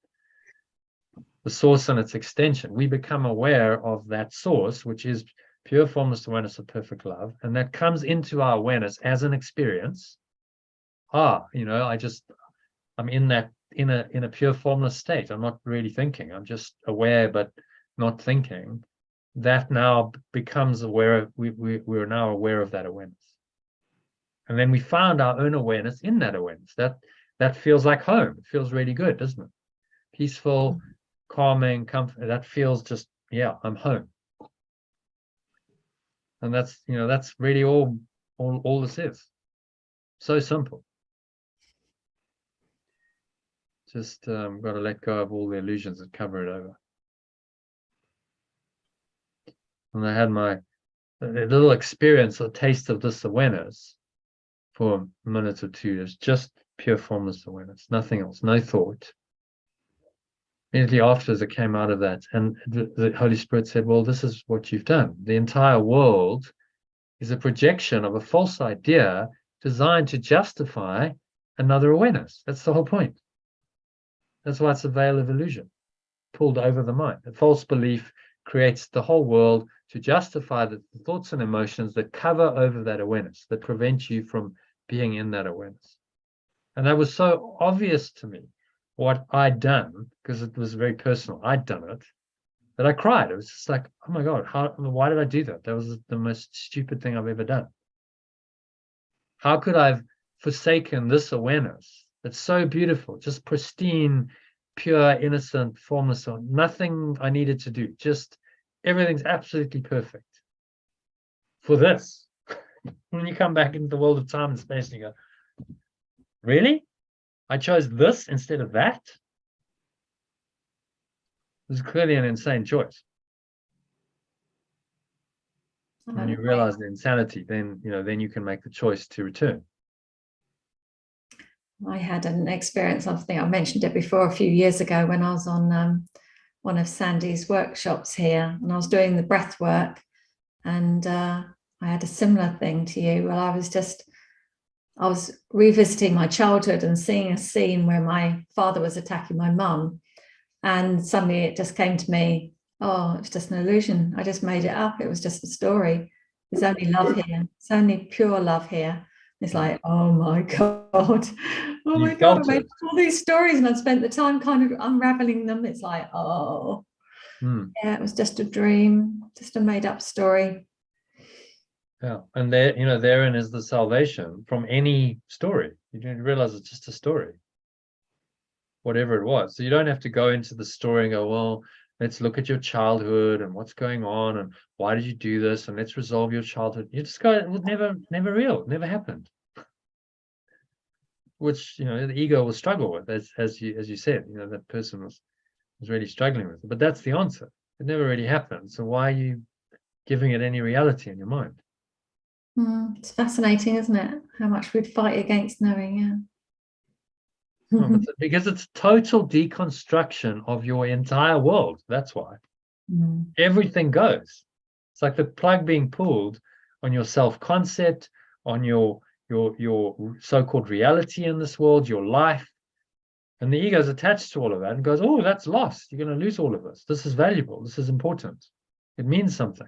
[SPEAKER 1] The source and its extension. We become aware of that source, which is pure formless awareness of perfect love, and that comes into our awareness as an experience. I'm in that in a pure formless state. I'm not really thinking. I'm just aware but not thinking. That now becomes aware. We're now aware of that awareness. And then we found our own awareness in that awareness. That feels like home. It feels really good, doesn't it? Peaceful, calming, comfort. That feels just, yeah, I'm home. And that's really all this is. So simple. Just got to let go of all the illusions that cover it over. And I had a little experience, a taste of this awareness for a minute or two. It's just pure formless awareness, nothing else, no thought. Immediately after, as it came out of that, and the Holy Spirit said, well, this is what you've done. The entire world is a projection of a false idea designed to justify another awareness. That's the whole point. That's why it's a veil of illusion pulled over the mind. A false belief creates the whole world to justify the thoughts and emotions that cover over that awareness, that prevent you from being in that awareness. And that was so obvious to me, what I'd done, because it was very personal. I'd done it, that I cried. It was just like, oh my God, why did I do that? That was the most stupid thing I've ever done. How could I have forsaken this awareness that's so beautiful, just pristine, pure, innocent, formless, nothing I needed to do, just everything's absolutely perfect for this. When you come back into the world of time and space and you go, really? I chose this instead of that? It was clearly an insane choice. When you realize the insanity, then you can make the choice to return.
[SPEAKER 2] I had an experience, I think I mentioned it before, a few years ago when I was on one of Sandy's workshops here, and I was doing the breath work, And I had a similar thing to you. Well, I was revisiting my childhood and seeing a scene where my father was attacking my mum. And suddenly it just came to me, oh, it's just an illusion. I just made it up. It was just a story. There's only love here. It's only pure love here. It's like, oh my God. Oh my God, I made up all these stories and I spent the time kind of unraveling them. It's like, oh, yeah, it was just a dream, just a made up story.
[SPEAKER 1] Yeah, and there, you know, therein is the salvation from any story. You don't realize it's just a story, whatever it was. So you don't have to go into the story and go, well, let's look at your childhood and what's going on and why did you do this and let's resolve your childhood. You just go, it was never real, never happened. Which, you know, the ego will struggle with, as you said, you know, that person was really struggling with it. But that's the answer. It never really happened. So why are you giving it any reality in your mind?
[SPEAKER 2] It's fascinating, isn't it? How much we'd fight against knowing, yeah.
[SPEAKER 1] Oh, because it's total deconstruction of your entire world. That's why. Everything goes. It's like the plug being pulled on your self-concept, on your so-called reality in this world, your life. And the ego is attached to all of that and goes, oh, that's lost. You're going to lose all of this. This is valuable. This is important. It means something.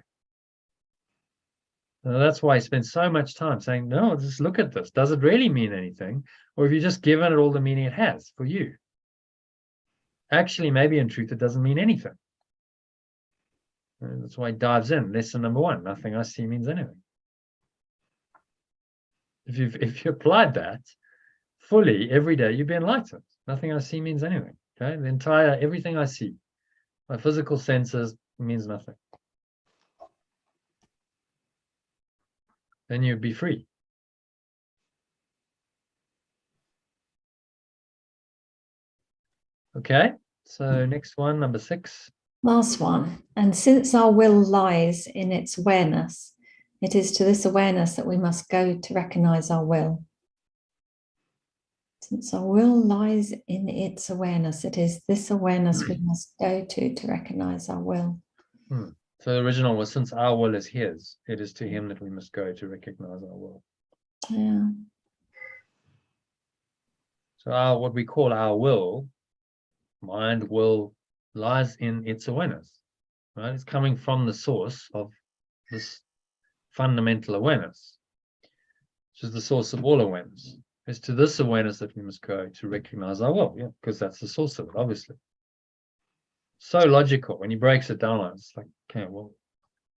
[SPEAKER 1] And that's why I spend so much time saying, no, just look at this. Does it really mean anything? Or have you just given it all the meaning it has for you? Actually, maybe in truth, it doesn't mean anything. And that's why it dives in. Lesson number 1, nothing I see means anything. If you applied that fully every day, you'd be enlightened. Nothing I see means anything. Okay, everything I see, my physical senses, means nothing. Then you'd be free. Okay, so next one, number 6.
[SPEAKER 2] Last one. And since our will lies in its awareness, it is to this awareness that we must go to recognize our will. Since our will lies in its awareness, it is this awareness we must go to recognize our will.
[SPEAKER 1] So the original was, since our will is his, it is to him that we must go to recognize our will.
[SPEAKER 2] Yeah.
[SPEAKER 1] So what we call our will, mind, will, lies in its awareness, right? It's coming from the source of this fundamental awareness, which is the source of all awareness. It's to this awareness that we must go to recognize our will, yeah, because that's the source of it, obviously. So logical. When he breaks it down, it's like, okay, well,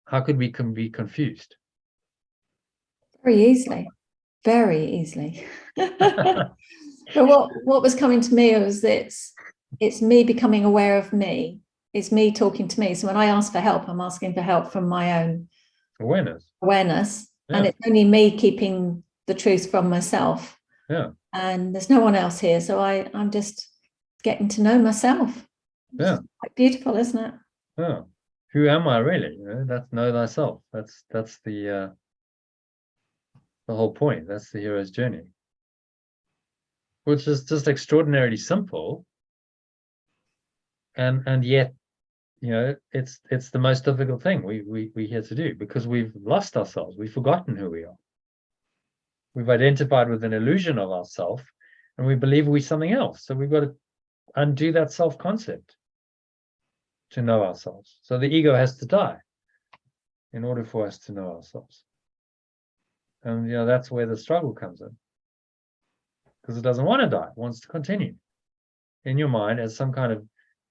[SPEAKER 1] how could we be confused?
[SPEAKER 2] Very easily. Very easily. But what was coming to me was that it's me becoming aware of me. It's me talking to me. So when I ask for help, I'm asking for help from my own awareness. Yeah. And it's only me keeping the truth from myself.
[SPEAKER 1] Yeah.
[SPEAKER 2] And there's no one else here. So I'm just getting to know myself.
[SPEAKER 1] Yeah.
[SPEAKER 2] It's quite beautiful, isn't it?
[SPEAKER 1] Yeah. Who am I really? You know, that's know thyself. That's the whole point. That's the hero's journey, which is just extraordinarily simple, and yet, you know, it's the most difficult thing we here to do, because we've lost ourselves. We've forgotten who we are. We've identified with an illusion of ourself, and we believe we're something else. So we've got to undo that self-concept to know ourselves. So the ego has to die in order for us to know ourselves. And, you know, that's where the struggle comes in, because it doesn't want to die. It wants to continue in your mind as some kind of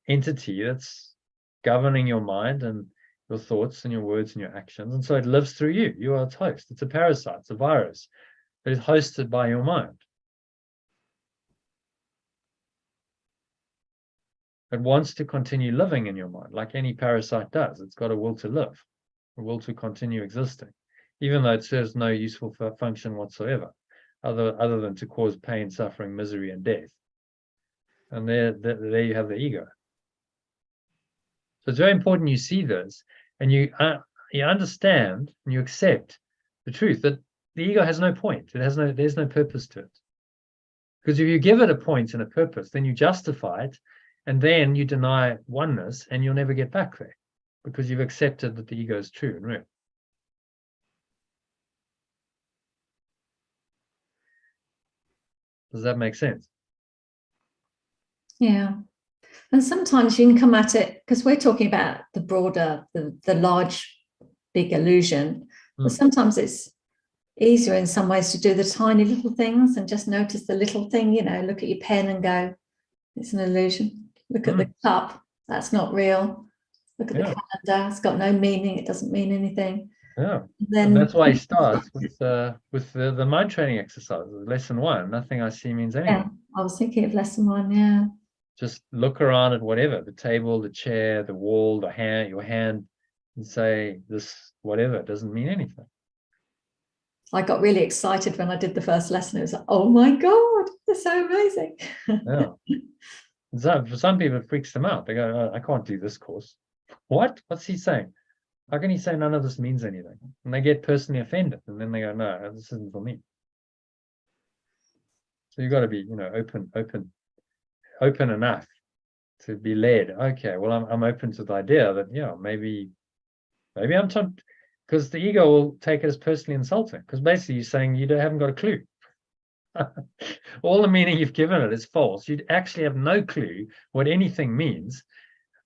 [SPEAKER 1] entity that's governing your mind and your thoughts and your words and your actions. And so it lives through you. You are its host. It's a parasite. It's a virus that is hosted by your mind. It wants to continue living in your mind, like any parasite does. It's got a will to live, a will to continue existing, even though it serves no useful function whatsoever, other than to cause pain, suffering, misery, and death. And there you have the ego. So it's very important you see this, and you understand and you accept the truth that the ego has no point. There's no purpose to it. Because if you give it a point and a purpose, then you justify it, and then you deny oneness, and you'll never get back there, because you've accepted that the ego is true and real. Does that make sense?
[SPEAKER 2] Yeah. And sometimes you can come at it, because we're talking about the broader, the large, big illusion, but sometimes it's easier in some ways to do the tiny little things and just notice the little thing, look at your pen and go, it's an illusion. Look at the cup, that's not real. Look at the calendar, it's got no meaning, it doesn't mean anything.
[SPEAKER 1] Yeah.
[SPEAKER 2] Then
[SPEAKER 1] And that's why he starts with the mind training exercise, lesson 1. Nothing I see means anything.
[SPEAKER 2] yeah, I was thinking of lesson 1, yeah.
[SPEAKER 1] Just look around at whatever, the table, the chair, the wall, the hand, your hand, and say this, whatever, doesn't mean anything.
[SPEAKER 2] I got really excited when I did the first lesson. It was like, oh my God, it's so amazing.
[SPEAKER 1] Yeah. So for some people, it freaks them out. They go, oh, I can't do this course. What? What's he saying? How can he say none of this means anything? And they get personally offended. And then they go, no, this isn't for me. So you've got to be, open enough to be led. Okay, well, I'm open to the idea that, maybe I'm because the ego will take it as personally insulting, because basically you're saying you haven't got a clue. All the meaning you've given it is false. You actually have no clue what anything means.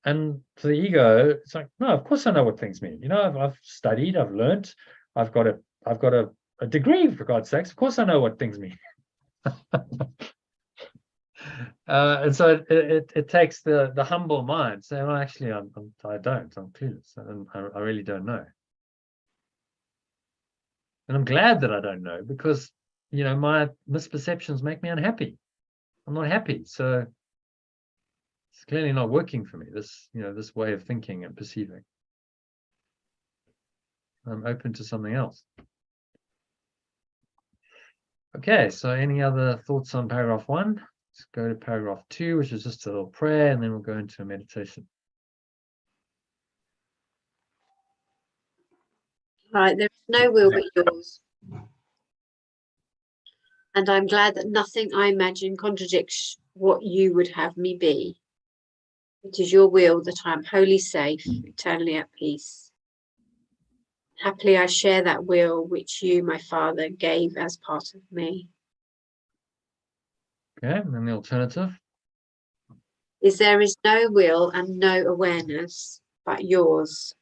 [SPEAKER 1] And for the ego, it's like, no, of course I know what things mean. I've studied, I've learned, I've got a degree, for God's sakes. Of course I know what things mean. And so it takes the humble mind saying, well, actually, I'm clueless, and I really don't know. And I'm glad that I don't know, because my misperceptions make me unhappy. I'm not happy, so it's clearly not working for me. This way of thinking and perceiving. I'm open to something else. Okay, so any other thoughts on paragraph 1? Let's go to paragraph 2, which is just a little prayer, and then we'll go into a meditation.
[SPEAKER 3] Right, there is no will but yours. And I'm glad that nothing I imagine contradicts what you would have me be. It is your will that I am wholly safe, eternally at peace. Happily I share that will which you, my Father, gave as part of me.
[SPEAKER 1] Okay, and then the alternative.
[SPEAKER 3] There is no will and no awareness but yours.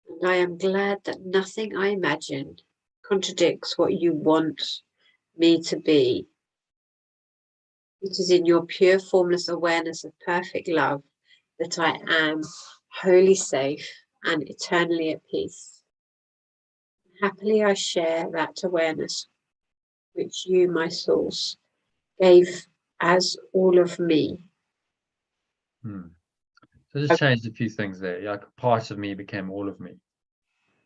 [SPEAKER 3] And I am glad that nothing I imagine contradicts what you want me to be. It is in your pure formless awareness of perfect love that I am wholly safe and eternally at peace. Happily I share that awareness which you, my source, gave as all of me.
[SPEAKER 1] So just changed a few things there. Like part of me became all of me.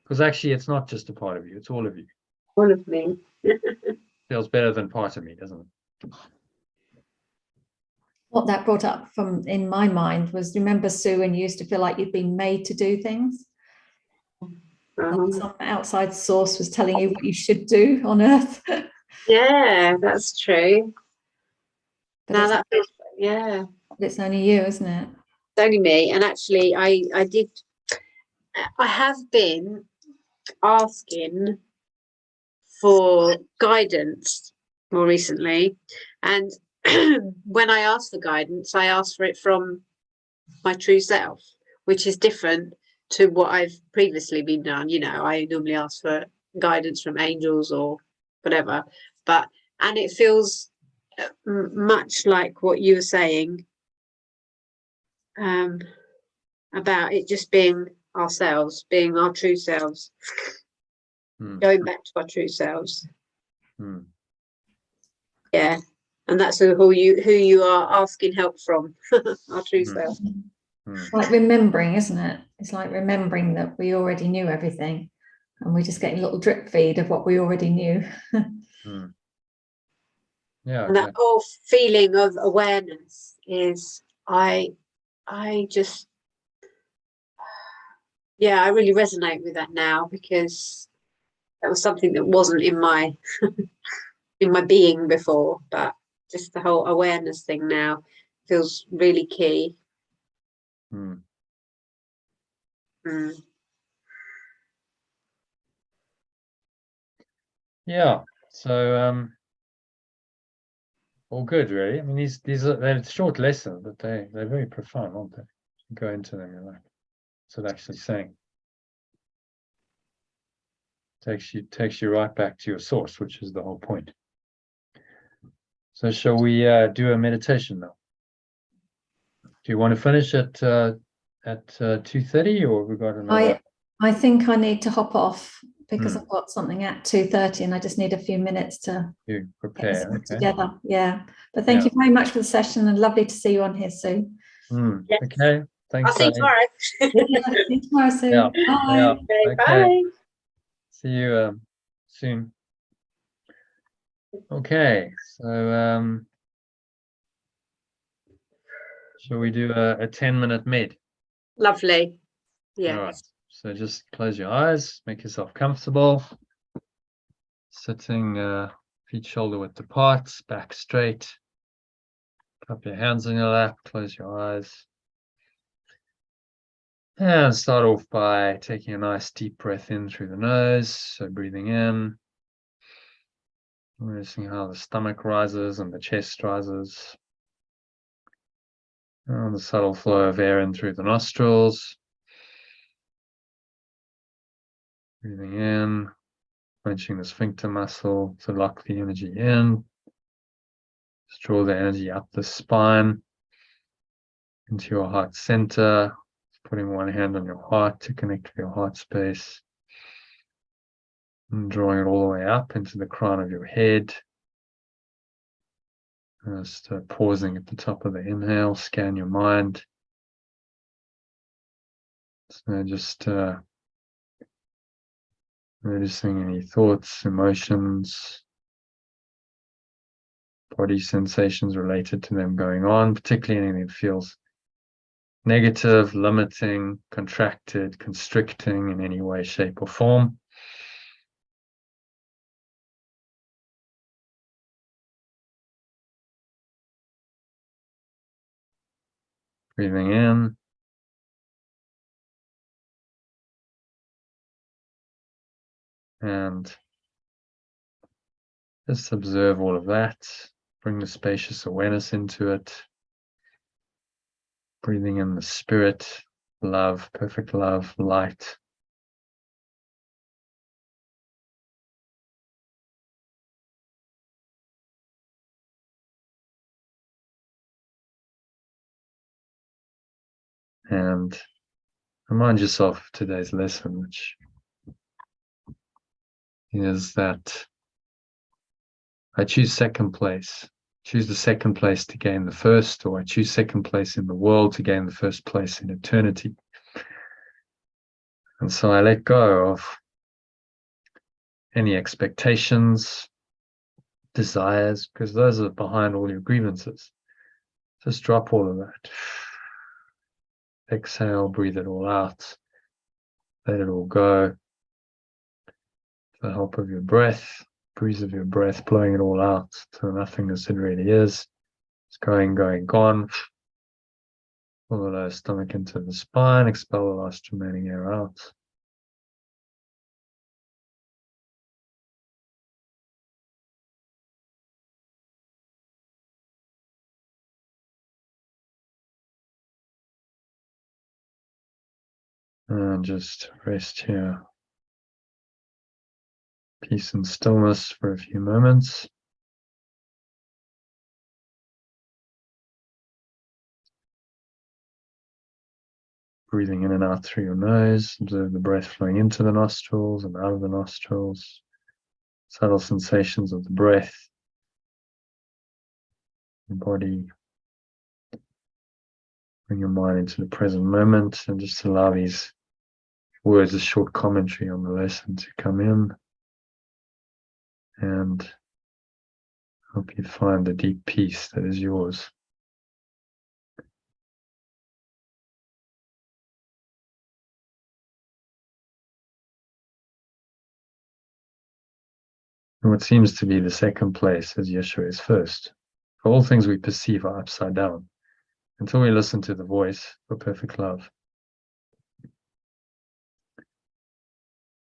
[SPEAKER 1] Because actually it's not just a part of you, it's all of you.
[SPEAKER 3] All of me.
[SPEAKER 1] Feels better than part of me, doesn't it?
[SPEAKER 2] What that brought up in my mind was, remember, Sue, when you used to feel like you'd been made to do things? Like some outside source was telling you what you should do on earth.
[SPEAKER 3] Yeah, that's true.
[SPEAKER 2] But
[SPEAKER 3] Now that feels, yeah.
[SPEAKER 2] It's only you, isn't it?
[SPEAKER 3] It's only me. And actually I have been asking for guidance more recently, and when I ask for guidance, I ask for it from my true self, which is different to what I've previously been done. I normally ask for guidance from angels or whatever, and it feels much like what you were saying about it just being ourselves, being our true selves, going back to our true selves. Yeah, and that's who you are asking help from, our true self.
[SPEAKER 2] It's like remembering, isn't it? It's like remembering that we already knew everything, and we're just getting a little drip feed of what we already knew.
[SPEAKER 1] Yeah,
[SPEAKER 3] and that whole feeling of awareness is I just, I really resonate with that now, because that was something that wasn't in my in my being before, but just the whole awareness thing now feels really key.
[SPEAKER 1] Yeah, so all good, really. I mean, they're short lessons, but they're very profound, aren't they? You go into them, you're like, what's it actually saying? Takes you right back to your source, which is the whole point. So shall we do a meditation now? Do you want to finish at 2:30, or have we got another?
[SPEAKER 2] I think I need to hop off because
[SPEAKER 1] Hmm.
[SPEAKER 2] I've got something at 2:30 and I just need a few minutes to
[SPEAKER 1] You
[SPEAKER 2] get
[SPEAKER 1] prepare,
[SPEAKER 2] this
[SPEAKER 1] okay.
[SPEAKER 2] together. Yeah. But thank you very much for the session, and lovely to see you on here, Sue.
[SPEAKER 3] Yes.
[SPEAKER 1] Okay, thanks.
[SPEAKER 3] I'll see you tomorrow.
[SPEAKER 2] Yeah, see you tomorrow, Sue.
[SPEAKER 1] Yeah,
[SPEAKER 2] Bye.
[SPEAKER 1] yeah.
[SPEAKER 3] Okay,
[SPEAKER 1] Okay.
[SPEAKER 3] bye.
[SPEAKER 1] See you soon. Okay, so shall we do a 10-minute med?
[SPEAKER 3] Lovely.
[SPEAKER 1] All right.
[SPEAKER 3] Yes.
[SPEAKER 1] So just close your eyes, make yourself comfortable. Sitting feet shoulder width apart, back straight. Cup your hands in your lap, close your eyes. And start off by taking a nice deep breath in through the nose. So breathing in. Noticing how the stomach rises and the chest rises. And the subtle flow of air in through the nostrils. Breathing in, clenching the sphincter muscle to lock the energy in. Just draw the energy up the spine into your heart center. Putting one hand on your heart to connect with your heart space. And drawing it all the way up into the crown of your head. Just pausing at the top of the inhale, scan your mind. So just noticing any thoughts, emotions, body sensations related to them going on, particularly anything that feels negative, limiting, contracted, constricting in any way, shape, or form. Breathing in. And just observe all of that. Bring the spacious awareness into it. Breathing in the spirit, love, perfect love, light. And remind yourself of today's lesson, which is that I choose second place. Choose the second place to gain the first, or I choose second place in the world to gain the first place in eternity. And so I let go of any expectations, desires, because those are behind all your grievances. Just drop all of that. Exhale, breathe it all out. Let it all go. With the help of your breath, breeze of your breath, blowing it all out to nothingness it really is. It's going, gone. Pull the lower stomach into the spine, expel the last remaining air out. And just rest here. Peace and stillness for a few moments. Breathing in and out through your nose. Observe the breath flowing into the nostrils and out of the nostrils. Subtle sensations of the breath. The body. Bring your mind into the present moment and just allow these words, a short commentary on the lesson to come in and help you find the deep peace that is yours. And what seems to be the second place as Yeshua is first. For all things we perceive are upside down until we listen to the voice for perfect love.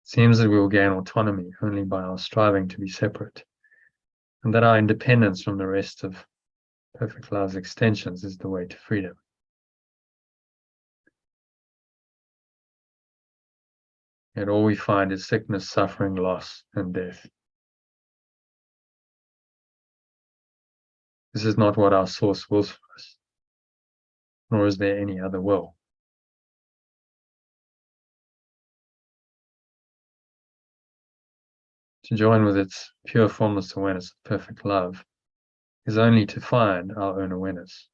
[SPEAKER 1] It seems that we will gain autonomy only by our striving to be separate. And that our independence from the rest of perfect love's extensions is the way to freedom. And all we find is sickness, suffering, loss, and death. This is not what our source wills for us, nor is there any other will. To join with its pure formless awareness of perfect love is only to find our own awareness.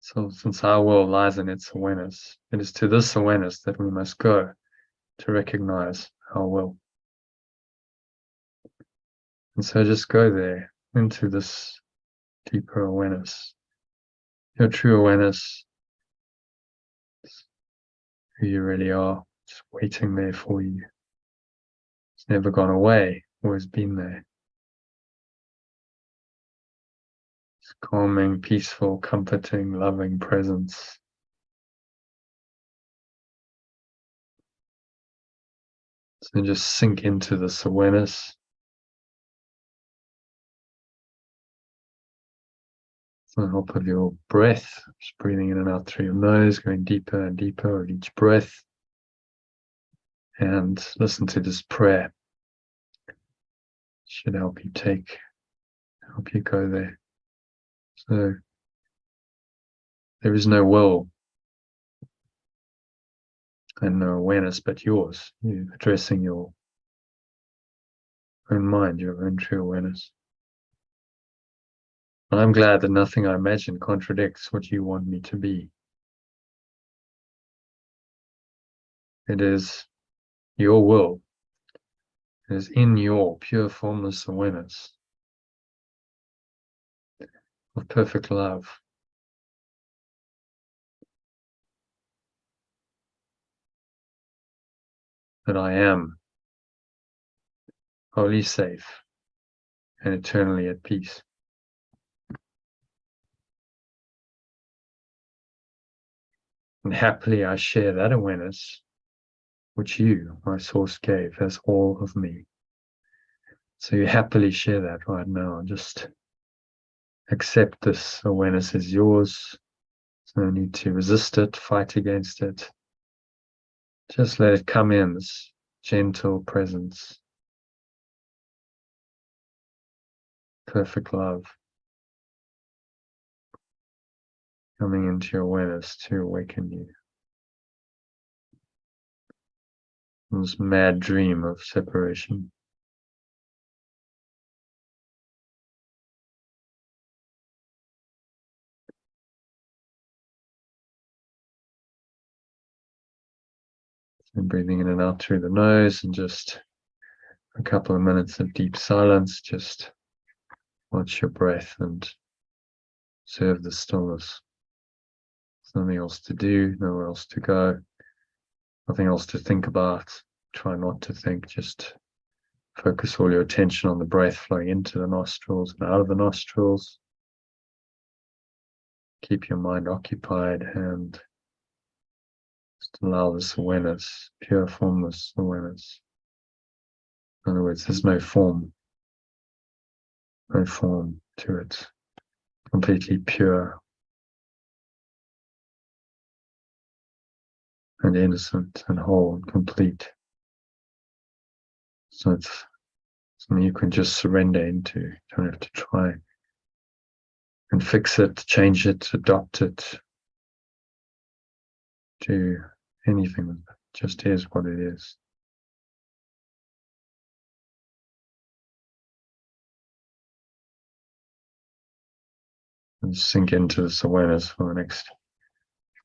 [SPEAKER 1] So since our will lies in its awareness, it is to this awareness that we must go to recognize our will. And so just go there into this deeper awareness. Your true awareness, who you really are, just waiting there for you. It's never gone away, always been there. It's calming, peaceful, comforting, loving presence. So just sink into this awareness. With the help of your breath, just breathing in and out through your nose, going deeper and deeper with each breath. And listen to this prayer. It should help you go there. So there is no will and no awareness but yours. You addressing your own mind, your own true awareness. And I'm glad that nothing I imagine contradicts what you want me to be. It is your will. It is in your pure formless awareness of perfect love that I am wholly safe and eternally at peace. And happily I share that awareness which you, my source, gave as all of me. So you happily share that right now. Just accept this awareness as yours. There's no need to resist it, fight against it. Just let it come in, this gentle presence. Perfect love. Coming into your awareness to awaken you. From this mad dream of separation. And breathing in and out through the nose, and just a couple of minutes of deep silence. Just watch your breath and observe the stillness. There's nothing else to do, nowhere else to go, nothing else to think about. Try not to think, just focus all your attention on the breath flowing into the nostrils and out of the nostrils. Keep your mind occupied and just allow this awareness, pure formless awareness. In other words, there's no form to it. Completely pure and innocent and whole and complete. So it's something you can just surrender into. You don't have to try and fix it, change it, adopt it, do anything with it. It just is what it is. And sink into this awareness for the next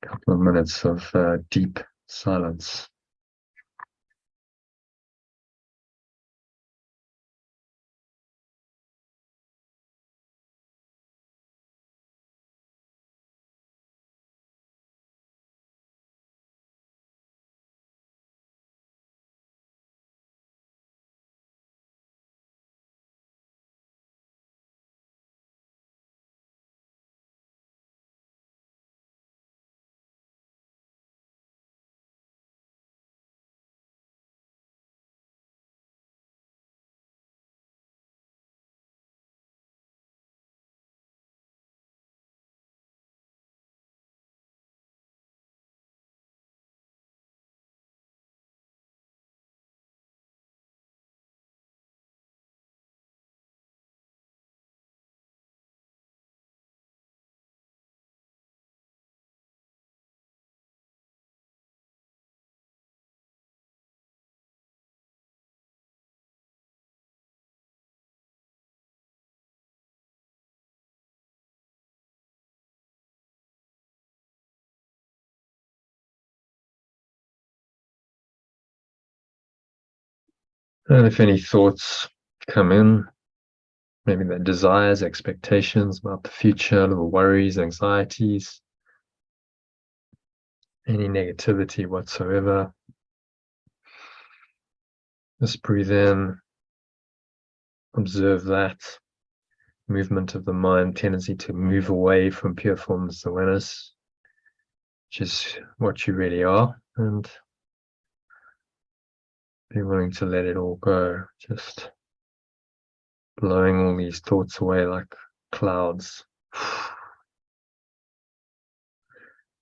[SPEAKER 1] couple of minutes of deep silence. And if any thoughts come in, maybe that desires, expectations about the future, little worries, anxieties, any negativity whatsoever, just breathe in, observe that movement of the mind, tendency to move away from pure formless awareness, which is what you really are, and be willing to let it all go, just blowing all these thoughts away like clouds.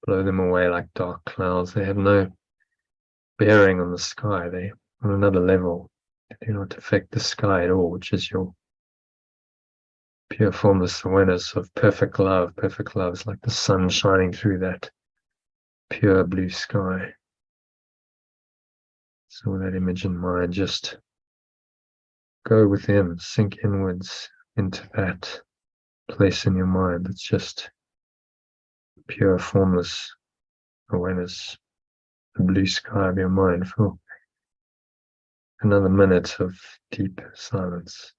[SPEAKER 1] Blow them away like dark clouds. They have no bearing on the sky. They on another level. They do not affect the sky at all, which is your pure formless awareness of perfect love. Perfect love is like the sun shining through that pure blue sky. So with that image in mind, just go within, sink inwards into that place in your mind that's just pure formless awareness, the blue sky of your mind for another minute of deep silence.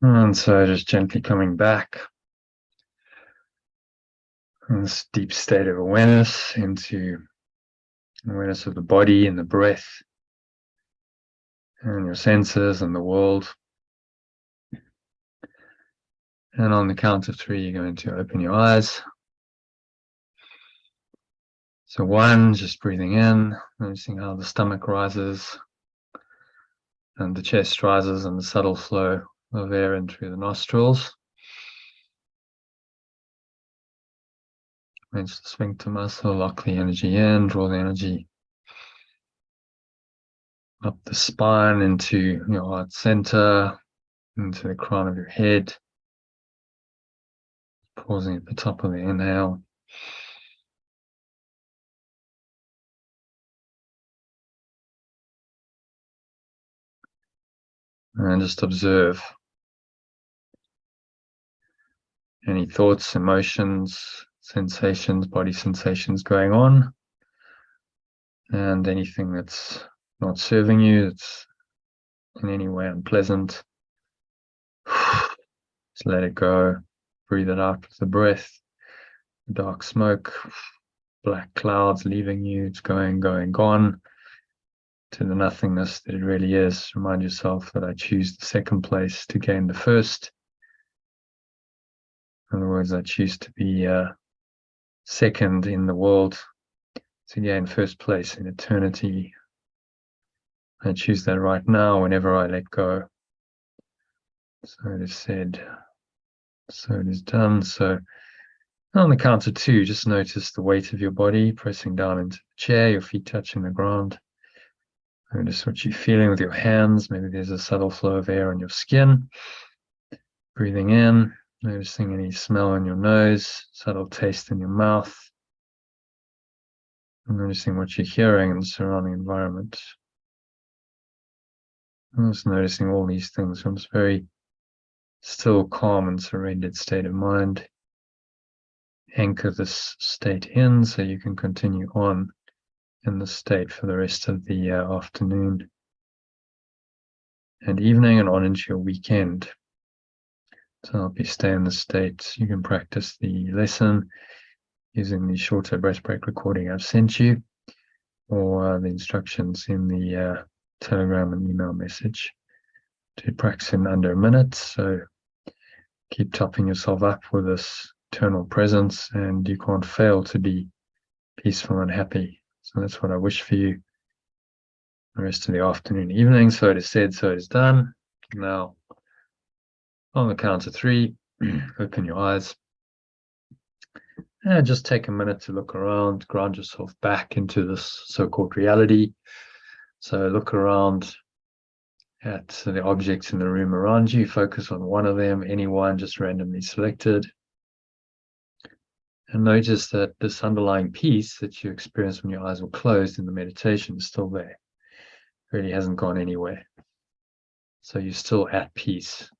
[SPEAKER 1] And so just gently coming back in this deep state of awareness into awareness of the body and the breath and your senses and the world. And on the count of 3, you're going to open your eyes. So 1, just breathing in, noticing how the stomach rises and the chest rises and the subtle flow of air in through the nostrils. Clench the sphincter muscle, lock the energy in, draw the energy up the spine into your heart center, into the crown of your head. Pausing at the top of the inhale. And just observe any thoughts, emotions, sensations, body sensations going on, and anything that's not serving you, that's in any way unpleasant. Just let it go. Breathe it out with the breath. Dark smoke, black clouds leaving you. It's going, gone to the nothingness that it really is. Remind yourself that I choose the second place to gain the first. In other words, I choose to be second in the world to gain first place in eternity. I choose that right now whenever I let go. So it is said, so it is done. So on the count of 2, just notice the weight of your body pressing down into the chair, your feet touching the ground. Notice what you're feeling with your hands. Maybe there's a subtle flow of air on your skin. Breathing in, noticing any smell in your nose, subtle taste in your mouth. And noticing what you're hearing in the surrounding environment. And just noticing all these things from this very still, calm, and surrendered state of mind. Anchor this state in so you can continue on in this state for the rest of the afternoon and evening and on into your weekend. To help you stay in the state, you can practice the lesson using the shorter breath break recording I've sent you, or the instructions in the Telegram and email message to practice in under a minute. So keep topping yourself up with this eternal presence, and you can't fail to be peaceful and happy. So that's what I wish for you the rest of the afternoon, evening. So it is said, so it is done. Now, on the count of 3, open your eyes. And just take a minute to look around, ground yourself back into this so-called reality. So look around at the objects in the room around you. Focus on one of them, any one just randomly selected. And notice that this underlying peace that you experience when your eyes were closed in the meditation is still there. It really hasn't gone anywhere. So you're still at peace.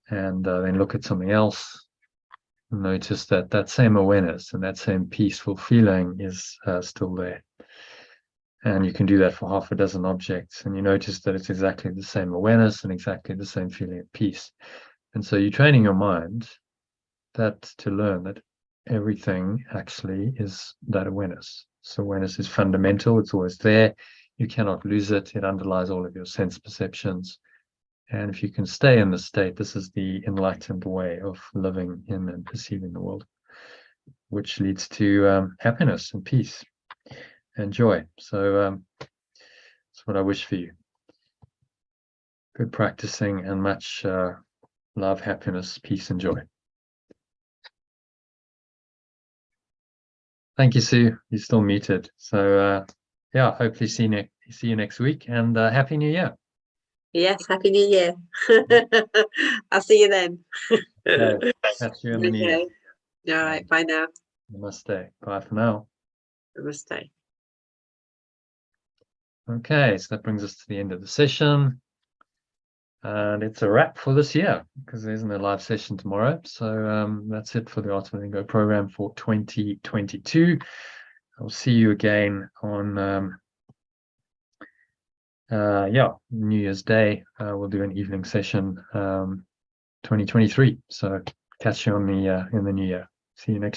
[SPEAKER 1] And then look at something else. Notice that that same awareness and that same peaceful feeling is still there. And you can do that for half a dozen objects. And you notice that it's exactly the same awareness and exactly the same feeling of peace. And so you're training your mind that to learn that everything actually is that awareness. So awareness is fundamental. It's always there. You cannot lose it. It underlies all of your sense perceptions. And if you can stay in this state, this is the enlightened way of living in and perceiving the world, which leads to happiness and peace and joy. So that's what I wish for you. Good practicing and much love, happiness, peace, and joy. Thank you, Sue. You're still muted. So yeah, hopefully see you next week, and Happy New Year.
[SPEAKER 3] Yes, Happy New Year. I'll see you then.
[SPEAKER 1] Okay. Catch you in the new year.
[SPEAKER 3] All right, bye now.
[SPEAKER 1] Namaste. Bye for now.
[SPEAKER 3] Namaste.
[SPEAKER 1] Okay, so that brings us to the end of the session. And it's a wrap for this year because there isn't a live session tomorrow. So that's it for the Art of Letting Go program for 2022. I'll see you again on New Year's Day. We'll do an evening session 2023. So catch you on the in the new year. See you next year.